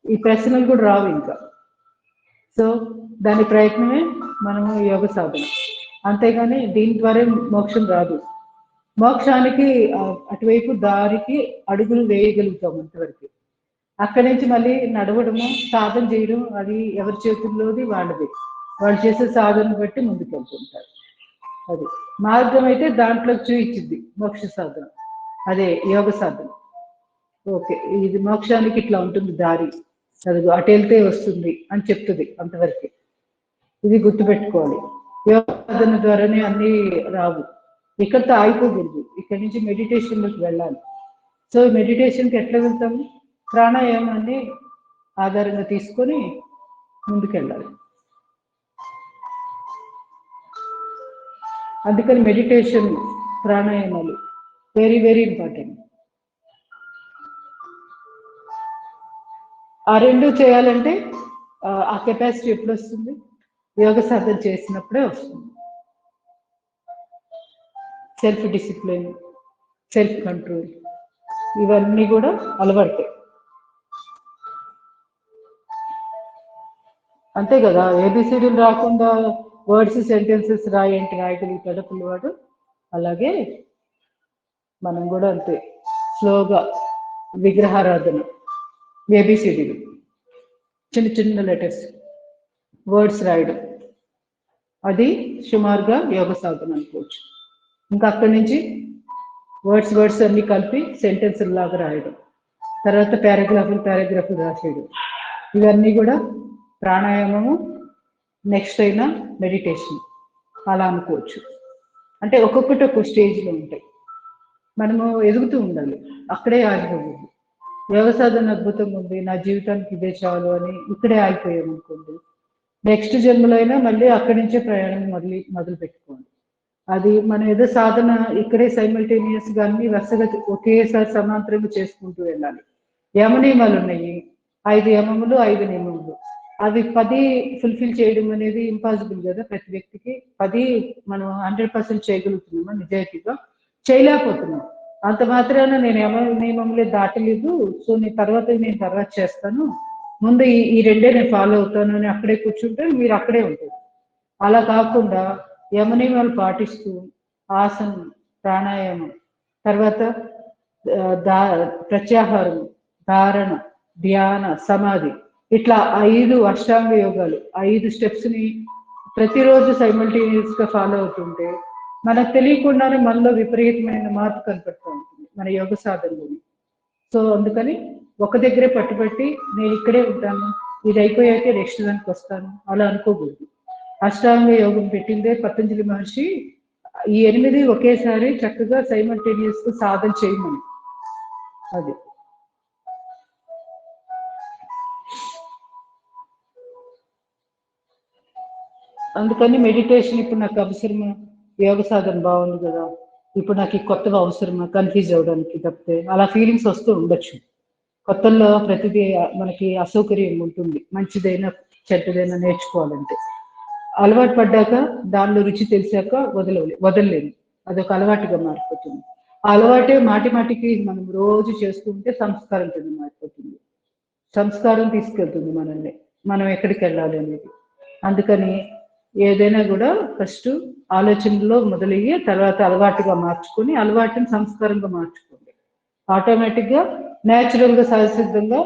ఈ ప్రశ్నలు కూడా రావు ఇంకా. సో దాని ప్రయత్నమే మనము యోగ సాధన. అంతేగాని దీని ద్వారా మోక్షం రాదు. మోక్షానికి అటువైపు దారికి అడుగులు వేయగలుగుతాం అంతవరకు. అక్కడి నుంచి మళ్ళీ నడవడము సాధన చేయడం అది ఎవరి చేతుల్లోది వాళ్ళది. వాళ్ళు చేసే సాధన బట్టి ముందుకు వెళ్తుంటారు. అది మార్గం అయితే దాంట్లో చూయించింది మోక్ష సాధన, అదే యోగ సాధన. ఓకే, ఇది మోక్షానికి ఇట్లా ఉంటుంది దారి, అది అటు వెళ్తే వస్తుంది అని చెప్తుంది అంతవరకు. ఇది గుర్తుపెట్టుకోవాలి. యోగ సాధన ద్వారానే అన్ని రావు. ఇక్కడితో ఆగిపోకూడదు, ఇక్కడి నుంచి మెడిటేషన్లోకి వెళ్ళాలి. సో మెడిటేషన్కి ఎట్లా వెళ్తాము? ప్రాణాయామాన్ని ఆధారంగా తీసుకొని ముందుకెళ్ళాలి. అందుకని మెడిటేషన్ ప్రాణాయామాలు వెరీ వెరీ ఇంపార్టెంట్. ఆ రెండు చేయాలంటే ఆ కెపాసిటీ ఎప్పుడు వస్తుంది? యోగ సాధన చేసినప్పుడే వస్తుంది. సెల్ఫ్ డిసిప్లిన్, సెల్ఫ్ కంట్రోల్ ఇవన్నీ కూడా అలవడతాయి. అంతే కదా. ఏబిసిడీలు రాకుండా వర్డ్స్ సెంటెన్సెస్ రాయగలుగుతాడు పిల్లవాడు. అలాగే మనం కూడా అంతే స్లోగా విగ్రహారాధన, ఏబిసిడీలు చిన్న చిన్న లెటర్స్ వర్డ్స్ రాయడం, అది సుమారుగా యోగ సాధన అనుకోవచ్చు. ఇంకా అక్కడి నుంచి వర్డ్స్ అన్ని కలిపి సెంటెన్స్ లాగా రాయడం, తర్వాత పారాగ్రాఫ్లు రాసేయడం, ఇవన్నీ కూడా ప్రాణాయామము. నెక్స్ట్ అయినా మెడిటేషన్ అలా అనుకోవచ్చు. అంటే ఒక్కొక్కటి ఒక్కొక్క స్టేజ్లో ఉంటాయి. మనము ఎదుగుతూ ఉండాలి, అక్కడే ఆగిపోకూడదు. యోగ సాధన అద్భుతంగా ఉంది, నా జీవితానికి ఇదే చాలు అని ఇక్కడే ఆగిపోయాం అనుకోండి, నెక్స్ట్ జన్మలో అయినా మళ్ళీ అక్కడి నుంచే ప్రయాణం మొదలు పెట్టుకోండి. అది మనం ఏదో సాధన ఇక్కడే సైమల్టేనియస్ గా అన్ని వరుసగా ఒకేసారి సమాంతరంగా చేసుకుంటూ వెళ్ళాలి. యమనియమాలు ఉన్నాయి, 5 యమములు 5 నియమములు. అవి 10 ఫుల్ఫిల్ చేయడం అనేది ఇంపాసిబుల్ కదా ప్రతి వ్యక్తికి. 10 మనం 100% చేయగలుగుతున్నామా? నిజాయితీగా చేయలేకపోతున్నాం. అంత మాత్రాన నేను నియమములే దాటలేదు, సో నేను తర్వాత చేస్తాను, ముందు ఈ రెండే నేను ఫాలో అవుతాను అని అక్కడే కూర్చుంటే మీరు అక్కడే ఉంటారు. అలా కాకుండా యమనియమాలు పాటిస్తూ ఆసనం, ప్రాణాయామం, తర్వాత ప్రత్యాహారం, ధారణ, ధ్యాన, సమాధి, ఇట్లా 5 అష్టాంగ యోగాలు 5 స్టెప్స్ని ప్రతిరోజు సైమల్టేనియస్ గా ఫాలో అవుతుంటే మనకు తెలియకుండానే మనలో విపరీతమైన మార్పు కనపడుతూ ఉంటుంది మన యోగ సాధనలోని. సో అందుకని ఒక దగ్గరే పట్టుబట్టి నేను ఇక్కడే ఉంటాను, ఇది అయిపోయాక నెక్స్ట్ దానికి వస్తాను అలా అనుకోకూడదు. అష్టాంగ యోగం పెట్టిందే పతంజలి మహర్షి. ఈ 8 ఒకేసారి చక్కగా సైమల్టేనియస్ గా సాధన చేయమని. అది అందుకని మెడిటేషన్ ఇప్పుడు నాకు అవసరమా? యోగ సాధన బాగుంది కదా, ఇప్పుడు నాకు ఈ కొత్తగా అవసరమా? కన్ఫ్యూజ్ అవ్వడానికి తప్పితే అలా ఫీలింగ్స్ వస్తూ ఉండొచ్చు. కొత్తల్లో ప్రతిదీ మనకి అసౌకర్యం ఉంటుంది, మంచిదైనా చెడ్డదైనా నేర్చుకోవాలంటే. అలవాటు పడ్డాక దానిలో రుచి తెలిసాక వదలలేము, అదొక అలవాటుగా మారిపోతుంది. అలవాటే మాటి మాటికి మనం రోజు చేస్తుంటే సంస్కారం కింద మారిపోతుంది. సంస్కారం తీసుకెళ్తుంది మనల్ని, మనం ఎక్కడికి వెళ్ళాలి అనేది. అందుకని ఏదైనా కూడా ఫస్ట్ ఆలోచనలో మొదలయ్యి తర్వాత అలవాటుగా మార్చుకొని అలవాటుని సంస్కారంగా మార్చుకోండి. ఆటోమేటిక్గా న్యాచురల్గా సహజసిద్ధంగా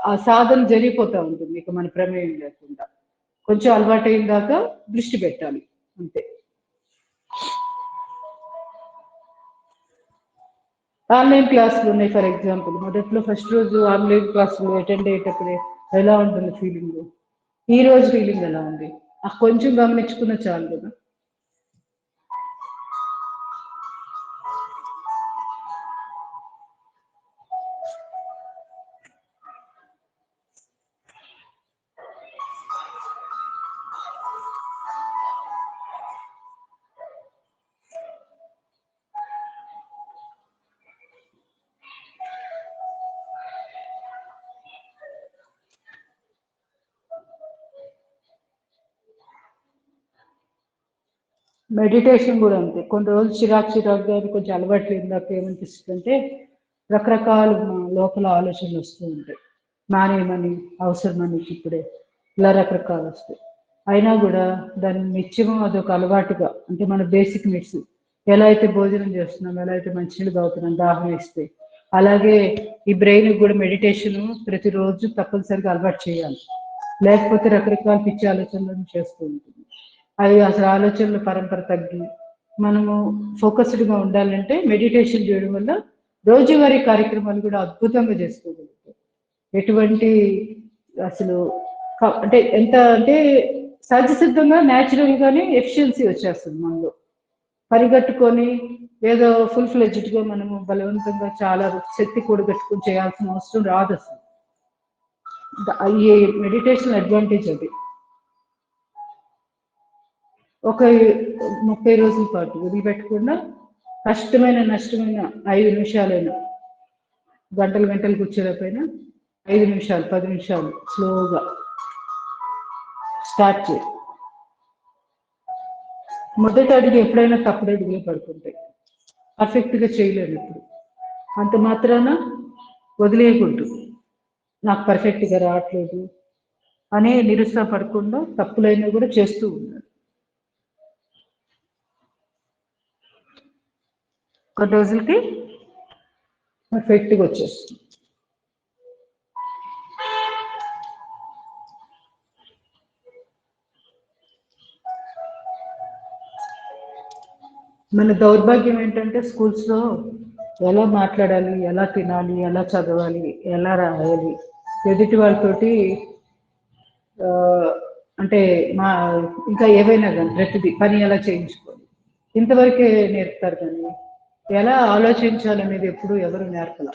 ఆ సాధన జరిగిపోతూ ఉంటుంది ఇక మన ప్రమేయం లేకుండా. కొంచెం అలవాటు అయిన దాకా దృష్టి పెట్టాలి అంతే. ఆన్లైన్ క్లాసులు ఉన్నాయి ఫర్ ఎగ్జాంపుల్. మొదట్లో ఫస్ట్ రోజు ఆన్లైన్ క్లాసులు అటెండ్ అయ్యేటప్పుడే ఎలా ఉంటుంది ఫీలింగ్, ఈ రోజు ఫీలింగ్ ఎలా ఉంది, ఆ కొంచెం గమనించుకున్న చాలు కదా. మెడిటేషన్ కూడా అంతే. కొన్ని రోజులు చిరాకుగా కొంచెం అలవాటు లేదాక ఏమనిపిస్తుందంటే రకరకాల లోపల ఆలోచనలు వస్తూ ఉంటాయి. మానేయమని, అవసరమని, ఇప్పుడే ఇలా రకరకాలు వస్తాయి. అయినా కూడా దాన్ని నిత్యము అదొక అలవాటుగా, అంటే మన బేసిక్ నీడ్స్ ఎలా అయితే భోజనం చేస్తున్నాం, ఎలా అయితే మంచినీళ్ళు తాగుతున్నాం దాహం వేస్తే, అలాగే ఈ బ్రెయిన్ కూడా మెడిటేషన్ ప్రతిరోజు తప్పనిసరిగా అలవాటు చేయాలి. లేకపోతే రకరకాల పిచ్చి ఆలోచనలను చేస్తూ ఉంటుంది. అవి అసలు ఆలోచనల పరంపర తగ్గి మనము ఫోకస్డ్గా ఉండాలంటే మెడిటేషన్ చేయడం వల్ల రోజువారీ కార్యక్రమాలు కూడా అద్భుతంగా చేసుకోగలుగుతాం. ఎటువంటి అసలు అంటే ఎంత అంటే సహజ సిద్ధంగా న్యాచురల్గానే ఎఫిషియన్సీ వచ్చేస్తుంది మనలో. పరిగట్టుకొని ఏదో ఫుల్ ఫ్లెడ్జ్డ్గా మనము బలవంతంగా చాలా శక్తి కూడగట్టుకొని చేయాల్సిన అవసరం రాదు అసలు. ఈ మెడిటేషన్ అడ్వాంటేజ్ అది. ఒక 30 రోజుల పాటు వదిలిపెట్టకుండా నష్టమైన 5 నిమిషాలైనా, గంటలు కూర్చోలేకపోయినా 5 నిమిషాలు 10 నిమిషాలు స్లోగా స్టార్ట్ చేయి. మొదటి అడుగు ఎప్పుడైనా తప్పుడు అడుగులు పడుతుంటాయి, పర్ఫెక్ట్గా చేయలేము. ఇప్పుడు అంత మాత్రాన వదిలేయకూడదు. నాకు పర్ఫెక్ట్గా రావట్లేదు అనే నిరుత్సాహపడకుండా తప్పులైనా కూడా చేస్తూ ఉండాలి. కొన్ని రోజులకి పర్ఫెక్ట్గా వచ్చేస్తుంది. మన దౌర్భాగ్యం ఏంటంటే స్కూల్స్లో ఎలా మాట్లాడాలి, ఎలా తినాలి, ఎలా చదవాలి, ఎలా రాయాలి, ఎదుటి వాళ్ళతోటి అంటే మా ఇంకా ఏవైనా కానీ ప్రతిదీ పని ఎలా చేయించుకోవాలి ఇంతవరకే నేర్పుతారు. కానీ ఎలా ఆలోచించాలనేది ఎప్పుడు ఎవరు నేర్పల.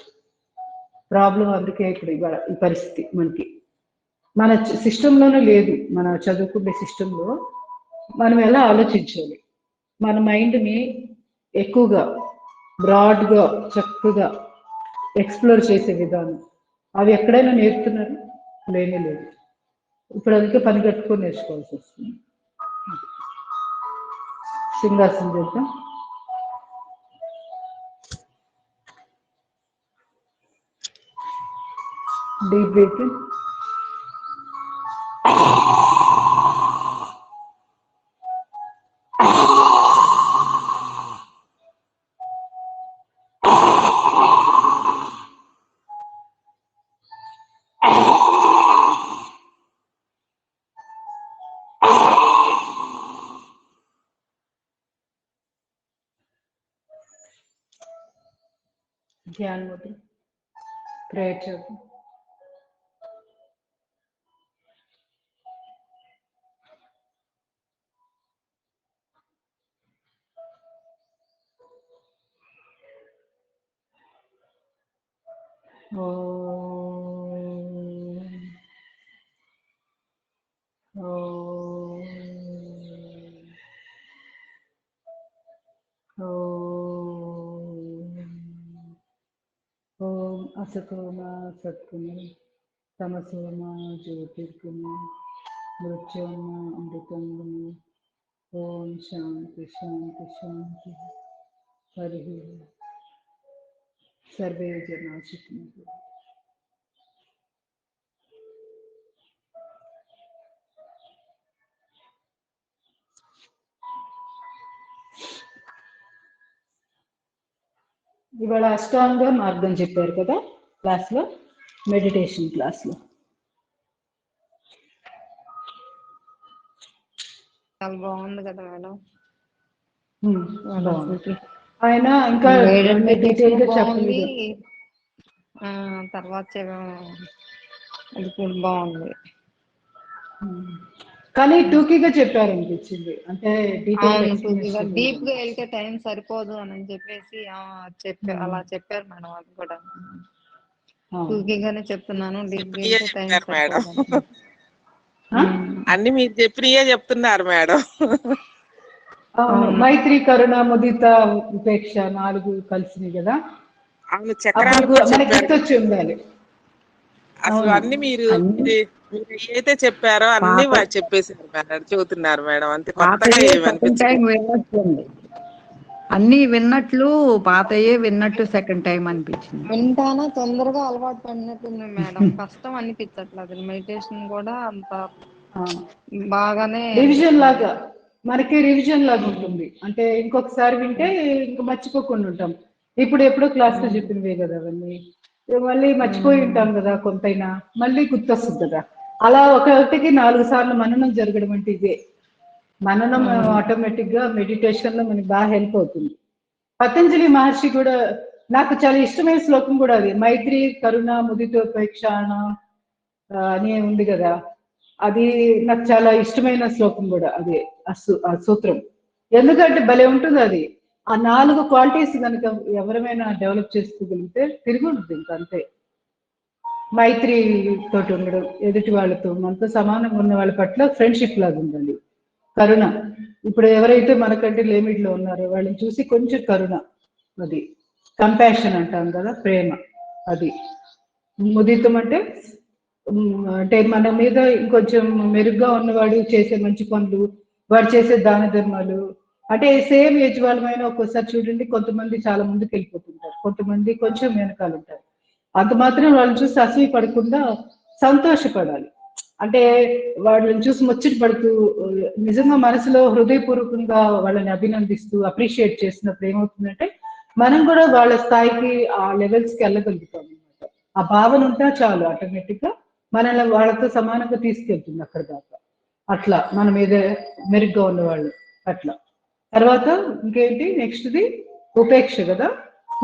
ప్రాబ్లం అందుకే ఇప్పుడు ఈ పరిస్థితి మనకి మన సిస్టంలోనే లేదు. మన చదువుకునే సిస్టంలో మనం ఎలా ఆలోచించాలి, మన మైండ్ని ఎక్కువగా బ్రాడ్గా చక్కగా ఎక్స్ప్లోర్ చేసే విధానం అవి ఎక్కడైనా నేర్పుతున్నారు? లేనే లేదు. ఇప్పుడు అందుకే పని కట్టుకొని నేర్చుకోవాల్సి వస్తుంది. సింహాసనం చేద్దాం. Deep breathing. ధ్యాన ముద్ర. ప్రేయర్ చేద్దాం. ఓం అసతోమా సద్గుణం తమసోమా జ్యోతిర్గుణం మృత్యోర్మా అమృతంగుణం. ఓం శాంతి శాంతి శాంతి. హరి సర్వే జనాశిక్యం. ఇవాళ అష్టాంగ మార్గం చెప్పారు కదా క్లాస్లో, మెడిటేషన్ క్లాస్లో. చాలా బాగుంది కదా మేడం. బాగుంది. ఆయన ఇంకా డీటెయిల్ గా చెప్పలేదు. తర్వాత అది కూడా బాగుంది, కానీ టూకీగా చెప్పారు అనిపించింది. అంటే డీప్ గా వెళ్తే టైం సరిపోదు అని చెప్పేసి అలా చెప్పారు మేడం. అది కూడా టూకీగానే చెప్తున్నాను, డీప్ గా వెళ్తే టైం సరిపోదు. అన్ని మీరు చెప్పినయే చెప్తున్నారు మేడం. మైత్రి, కరుణ, ముదిత, ఉపేక్ష 4 కలిసినాయి కదా. అవును, చక్రాలు కూడా గుర్తొచ్చి ఉండాలి. అసలు అన్ని మీరు ఏదైతే చెప్పారో అన్ని చెప్పేసారు మేడం, చెబుతున్నారు మేడం. అంతే, కొత్తగా ఏమనిపించింది, అన్ని విన్నట్లు పాతయే విన్నట్టు సెకండ్ టైం అనిపించింది. వింటానా తొందరగా అలవాటు పడినట్టుంది మేడం. కష్టం అనిపించట్లేదు. మెడిటేషన్ కూడా అంత బాగానే రివిజన్ లాగా, మనకి రివిజన్ లాగా ఉంటుంది. అంటే ఇంకొకసారి వింటే ఇంకా మర్చిపోకుండా ఉంటాం. ఇప్పుడు ఎప్పుడో క్లాస్ లో చెప్పినవే కదా అవన్నీ, మళ్ళీ మర్చిపోయి ఉంటాం కదా కొంతైనా, మళ్ళీ గుర్తొస్తుంది కదా. అలా ఒకటికి 4 సార్లు మననం జరగడం అంటే ఇదే మననం. ఆటోమేటిక్ గా మెడిటేషన్ లో మనకి బాగా హెల్ప్ అవుతుంది. పతంజలి మహర్షి కూడా నాకు చాలా ఇష్టమైన శ్లోకం కూడా అది, మైత్రి, కరుణ, ముదితోపేక్షాణ అని ఉంది కదా. అది నాకు చాలా ఇష్టమైన శ్లోకం కూడా అదే, ఆ సూత్రం. ఎందుకంటే భలే ఉంటుంది అది. ఆ 4 క్వాలిటీస్ కనుక ఎవరైనా డెవలప్ చేసుకోగలిగితే తిరిగి ఉంటుంది ఇంకా అంతే. మైత్రి తోటి ఉండడం, ఎదుటి వాళ్ళతో మనతో సమానంగా ఉన్న వాళ్ళ పట్ల ఫ్రెండ్షిప్ లాగా ఉండాలి. కరుణ, ఇప్పుడు ఎవరైతే మనకంటే లిమిట్ లో ఉన్నారో వాళ్ళని చూసి కొంచెం కరుణ, అది కంపాషన్ అంటాం కదా, ప్రేమ. అది ముదితం అంటే అంటే మన మీద ఇంకొంచెం మెరుగ్గా ఉన్నవాడు చేసే మంచి పనులు, వాడు చేసే దాన ధర్మాలు. అంటే సేమ్ ఏజ్ వాళ్ళమైనా ఒక్కోసారి చూడండి, కొంతమంది చాలా ముందుకు వెళ్ళిపోతుంటారు, కొంతమంది కొంచెం వెనకాల ఉంటారు. అంత మాత్రం వాళ్ళని చూసి అసూయ పడకుండా సంతోషపడాలి. అంటే వాళ్ళని చూసి ముచ్చట పడుతూ నిజంగా మనసులో హృదయపూర్వకంగా వాళ్ళని అభినందిస్తూ అప్రిషియేట్ చేసినప్పుడు ఏమవుతుందంటే మనం కూడా వాళ్ళ స్థాయికి, ఆ లెవెల్స్కి వెళ్ళగలుగుతాం అనమాట. ఆ భావన ఉంటే చాలు, ఆటోమేటిక్ గా మనల్ని వాళ్ళతో సమానంగా తీసుకెళ్తుంది అక్కడ దాకా. అట్లా మన మీద మెరుగ్గా ఉన్నవాళ్ళు అట్లా. తర్వాత ఇంకేంటి నెక్స్ట్ది ఉపేక్ష కదా.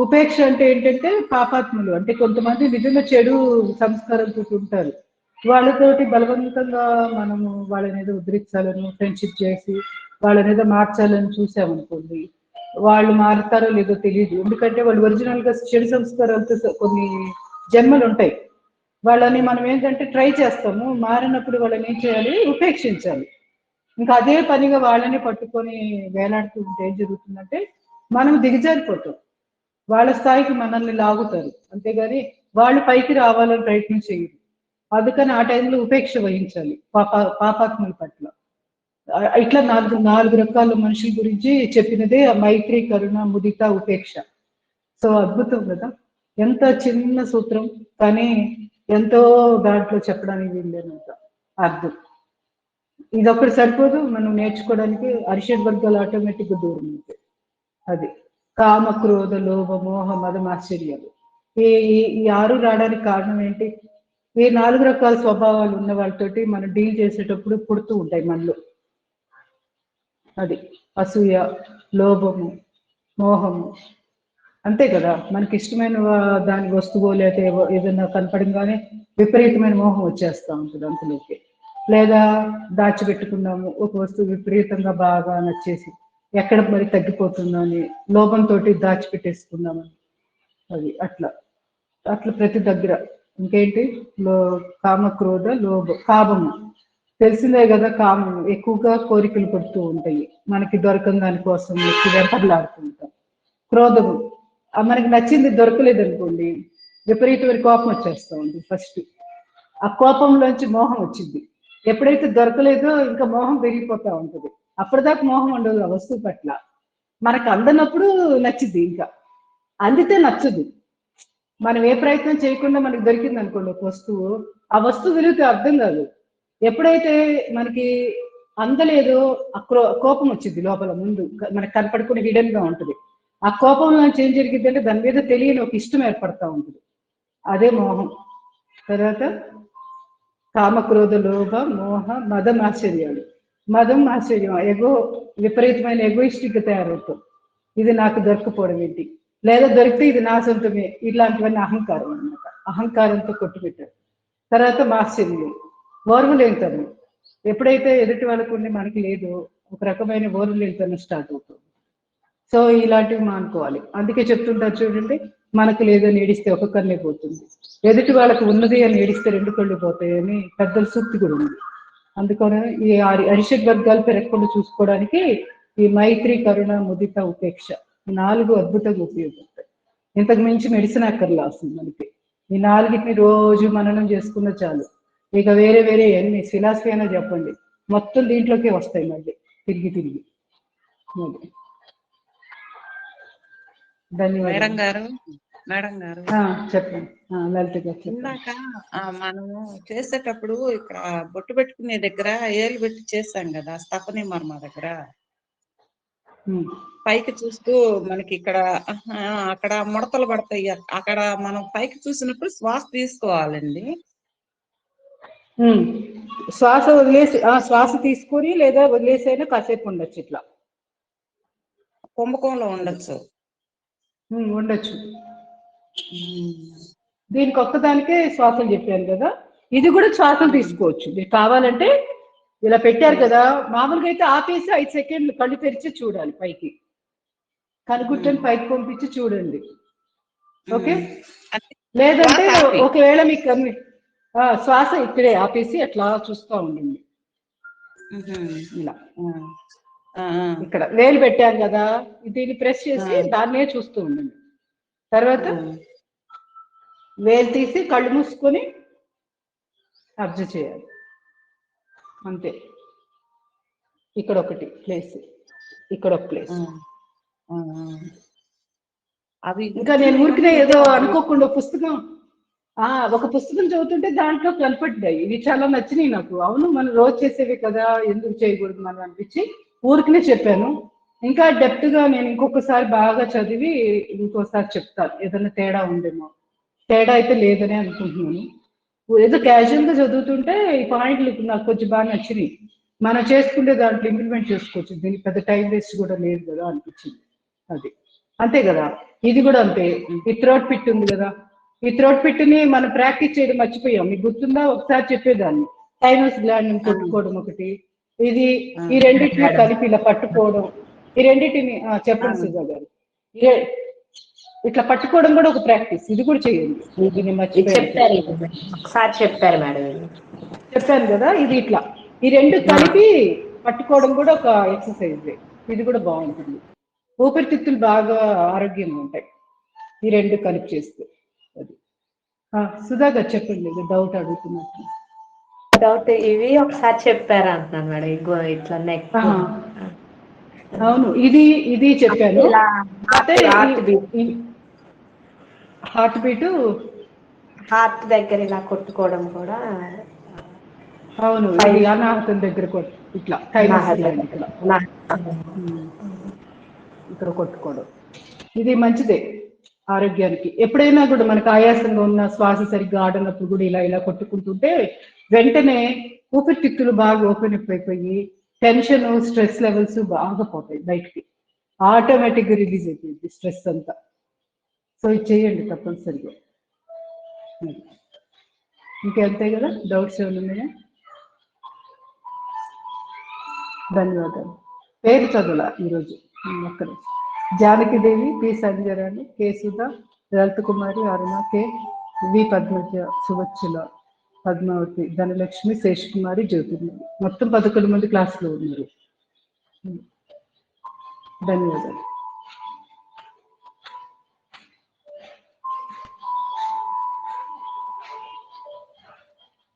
ఉపేక్ష అంటే ఏంటంటే పాపాత్ములు, అంటే కొంతమంది నిజంగా చెడు సంస్కారంతో ఉంటారు. వాళ్ళతోటి బలవంతంగా మనము వాళ్ళని ఏదో ఉద్ధరించాలని ఫ్రెండ్షిప్ చేసి వాళ్ళని ఏదో మార్చాలని చూసామనుకోండి, వాళ్ళు మారుతారో లేదో తెలియదు. ఎందుకంటే వాళ్ళు ఒరిజినల్ గా చెడు సంస్కారాలతో కొన్ని జన్మలు ఉంటాయి. వాళ్ళని మనం ఏంటంటే ట్రై చేస్తాము, మారినప్పుడు వాళ్ళని ఏం చేయాలి, ఉపేక్షించాలి. ఇంకా అదే పనిగా వాళ్ళని పట్టుకొని వేలాడుతూ ఉంటే ఏం జరుగుతుందంటే మనం దిగజారిపోతాం. వాళ్ళ స్థాయికి మనల్ని లాగుతారు, అంతేగాని వాళ్ళు పైకి రావాలని ప్రయత్నం చేయరు. అందుకని ఆ టైంలో ఉపేక్ష వహించాలి పాపాత్ముల పట్ల. ఇట్లా 4 రకాల మనుషుల గురించి చెప్పినదే మైత్రి, కరుణ, ముదిత, ఉపేక్ష. సో అద్భుతం కదా, ఎంత చిన్న సూత్రం కానీ ఎంతో దాంట్లో చెప్పడానికి వీల్లేనంత అర్థం. ఇదొక్కటి సరిపోదు మనం నేర్చుకోవడానికి, అరిషడ్ వర్గాలు ఆటోమేటిక్ గా దూరం ఉంటాయి. అది కామ, క్రోధ, లోభ, మోహ, మదం, ఆశ్చర్యాలు. ఈ 6 రావడానికి కారణం ఏంటి? ఈ 4 రకాల స్వభావాలు ఉన్న వాళ్ళతోటి మనం డీల్ చేసేటప్పుడు పుడుతూ ఉంటాయి మనలో. అది అసూయ, లోభము, మోహము. అంతే కదా, మనకి ఇష్టమైన దాని వస్తువు లేదా ఏదైనా కనపడంగానే విపరీతమైన మోహం వచ్చేస్తూ ఉంటుంది అంతలోకి. లేదా దాచిపెట్టుకున్నాము ఒక వస్తువు విపరీతంగా బాగా నచ్చేసి ఎక్కడ మరి తగ్గిపోతుందో అని లోభంతో దాచిపెట్టేసుకున్నామని. అది అట్లా అట్లా ప్రతి దగ్గర. ఇంకేంటి, కామ, క్రోధ, లోభ, కామము తెలిసిందే కదా. కామం ఎక్కువగా కోరికలు పడుతూ ఉంటాయి, మనకి దొరకని దానికోసం ఎక్కువ వెంపర్లాడుతూ ఉంటాం. క్రోధము, మనకి నచ్చింది దొరకలేదు అనుకోండి, విపరీతమైన కోపం వచ్చేస్తూ ఉంది. ఫస్ట్ ఆ కోపంలోంచి మోహం వచ్చింది. ఎప్పుడైతే దొరకలేదో ఇంకా మోహం పెరిగిపోతా ఉంటుంది. అప్పటిదాకా మోహం ఉండదు ఆ వస్తువు పట్ల. మనకు అందనప్పుడు నచ్చింది, ఇంకా అందితే నచ్చదు. మనం ఏ ప్రయత్నం చేయకుండా మనకి దొరికింది అనుకోండి ఒక వస్తువు, ఆ వస్తువు విలువకి అర్థం కాదు. ఎప్పుడైతే మనకి అందలేదో కోపం వచ్చింది లోపల, ముందు మనకు కనపడుకుని హిడెన్ గా ఉంటుంది. ఆ కోపంలో ఏం జరిగింది అంటే దాని మీద తెలియని ఒక ఇష్టం ఏర్పడతా ఉంటుంది, అదే మోహం. తర్వాత కామక్రోధ లోభ మోహ మదం ఆశ్చర్యాలు. మదం ఆశ్చర్యం, ఎగో, విపరీతమైన ఎగోయిస్టిక్ గా తయారవుతాం. ఇది నాకు దొరకపోవడం ఏంటి, లేదా దొరికితే ఇది నా సొంతమే, ఇట్లాంటివన్నీ అహంకారం అన్నమాట. అహంకారంతో కొట్టుపెట్టారు. తర్వాత మాశ్చర్యం, ఓర్వలేనితనం. ఎప్పుడైతే ఎదుటి వాళ్ళకు ఉండి మనకి లేదో ఒక రకమైన ఓర్వలేనితనం స్టార్ట్ అవుతుంది. సో ఇలాంటివి మానుకోవాలి. అందుకే చెప్తుంటారు చూడండి, మనకు లేదని ఏడిస్తే ఒక కన్నే పోతుంది, ఎదుటి వాళ్ళకు ఉన్నది అని ఏడిస్తే 2 కళ్ళు పోతాయని పెద్దల సూక్తి కూడా ఉంది. అందుకని ఈ అరిషడ్ వర్గాలు పెరగకుండా చూసుకోవడానికి ఈ మైత్రి, కరుణ, ముదిత, ఉపేక్ష, ఈ 4 అద్భుతంగా ఉపయోగపడతాయి. ఇంతకు మించి మెడిసిన్ అక్కర్లా వస్తుంది మనకి. ఈ 4టిని రోజు మననం చేసుకున్న చాలు. ఇక వేరే వేరే ఎన్ని ఫిలాసఫీ అయినా చెప్పండి, మొత్తం దీంట్లోకే వస్తాయి మళ్ళీ తిరిగి తిరిగి. ధన్యవాదాలు. మేడం గారు చెప్పండి లలిత గారు. ఇందాక మనము చేసేటప్పుడు ఇక్కడ బొట్టు పెట్టుకునే దగ్గర ఏలు పెట్టి చేస్తాం కదా స్తపని మర్మ దగ్గర, పైకి చూస్తూ మనకి ఇక్కడ అక్కడ ముడతలు పడతాయి. అక్కడ మనం పైకి చూసినప్పుడు శ్వాస తీసుకోవాలండి. శ్వాస వదిలేసి, శ్వాస తీసుకొని లేదా వదిలేసైనా కాసేపు ఉండొచ్చు, ఇట్లా కుంభకంలో ఉండొచ్చు. దీనికి ఒక్కదానికే శ్వాసలు చెప్పాను కదా, ఇది కూడా శ్వాసలు తీసుకోవచ్చు. మీరు కావాలంటే ఇలా పెట్టారు కదా, మామూలుగా అయితే ఆపేసి 5 సెకండ్లు కళ్ళు తెరిచి చూడాలి, పైకి కనుగుట్టని పైకి పంపించి చూడండి. ఓకే, లేదంటే ఒకవేళ మీకు శ్వాస ఇక్కడే ఆపేసి అట్లా చూస్తూ ఉండండి. ఇలా ఇక్కడ వేలు పెట్టాను కదా, దీన్ని ప్రెస్ చేసి దాన్నే చూస్తూ ఉండండి. తర్వాత వేలు తీసి కళ్ళు మూసుకొని అబ్జర్వ్ చేయాలి, అంతే. ఇక్కడ ఒకటి ప్లేస్, ఇక్కడ ఒక ప్లేస్. అవి ఇంకా నేను ఊరికినే ఏదో అనుకోకుండా ఒక పుస్తకం చదువుతుంటే దాంట్లో కనపడ్డాయి, ఇవి చాలా నచ్చినాయి నాకు. అవును, మనం రోజు చేసేవి కదా, ఎందుకు చేయకూడదు మనం అనిపించి ఊరికినే చెప్పాను. ఇంకా డెప్త్ గా నేను ఇంకొకసారి బాగా చదివి ఇంకోసారి చెప్తాను, ఏదైనా తేడా ఉందేమో. తేడా అయితే లేదని అనుకుంటున్నాను. ఏదో క్యాజువల్ గా చదువుతుంటే ఈ పాయింట్లు నాకు కొంచెం బాగా నచ్చినాయి, మనం చేసుకుంటే దాంట్లో ఇంప్లిమెంట్ చేసుకోవచ్చు, దీనికి పెద్ద టైం వేస్ట్ కూడా లేదు కదా అనిపించింది. అది అంతే కదా. ఇది కూడా అంతే. ఈ థ్రోట్ పిట్ ఉంది కదా, ఈ థ్రోట్ పిట్ని మనం ప్రాక్టీస్ చేయడం మర్చిపోయాం. మీకు గుర్తుందా, ఒకసారి చెప్పేదాన్ని, థైమస్ గ్లాండ్ కొట్టుకోవడం ఒకటి, ఇది ఈ రెండింటిని కలిపి ఇలా పట్టుకోవడం, ఈ రెండింటిని చెప్పండి సుజా గారు, ఇట్లా పట్టుకోవడం కూడా ఒక ప్రాక్టీస్, ఇది కూడా చేయండి. దీన్ని ఒకసారి చెప్పారు మేడం, చెప్పాను కదా. ఇది ఇట్లా ఈ 2 కలిపి పట్టుకోవడం కూడా ఒక ఎక్సర్సైజ్, ఇది కూడా బాగుంటుంది. ఊపిరితిత్తులు బాగా ఆరోగ్యంగా ఉంటాయి ఈ 2 కలిపి చేస్తే. అది సుధా గారు చెప్పండి, డౌట్ అడుగుతున్నట్టు. డౌట్ ఇవి ఒకసారి చెప్పారు అంటున్నాను మేడం, ఇట్లా నెక్. అవును, ఇది చెప్పాను. హార్ట్ దగ్గర ఇలా కొట్టుకోవడం కూడా. అవును, ఇది అనాహతం దగ్గర ఇట్లా ఇక్కడ కొట్టుకోవడం, ఇది మంచిదే ఆరోగ్యానికి. ఎప్పుడైనా కూడా మనకు ఆయాసంగా ఉన్న, శ్వాస సరిగ్గా ఆడనప్పుడు కూడా ఇలా కొట్టుకుంటుంటే వెంటనే ఊపిరితిత్తులు బాగా ఓపెన్ అప్ అయిపోయి టెన్షన్, స్ట్రెస్ లెవెల్స్ బాగా పోతాయి బయటికి, ఆటోమేటిక్గా రిలీజ్ అయిపోయింది స్ట్రెస్ అంతా. సో ఇది చేయండి తప్పనిసరిగా. ఇంకంతే కదా, డౌట్స్ ఏమైనా ఉన్నాయా? ధన్యవాదాలు. పేరు చదువులా ఈరోజు ఒక్కరు: జానకిదేవి, పి సంజయరాణి, కె సుధా, లలిత కుమారి, అరుణ, కె వి పద్మజ, సువత్సల, పద్మావతి, ధనలక్ష్మి, శేషకుమారి, జ్యోతిర్మయి. మొత్తం 11 మంది క్లాసులో ఉన్నారు. ధన్యవాదాలు.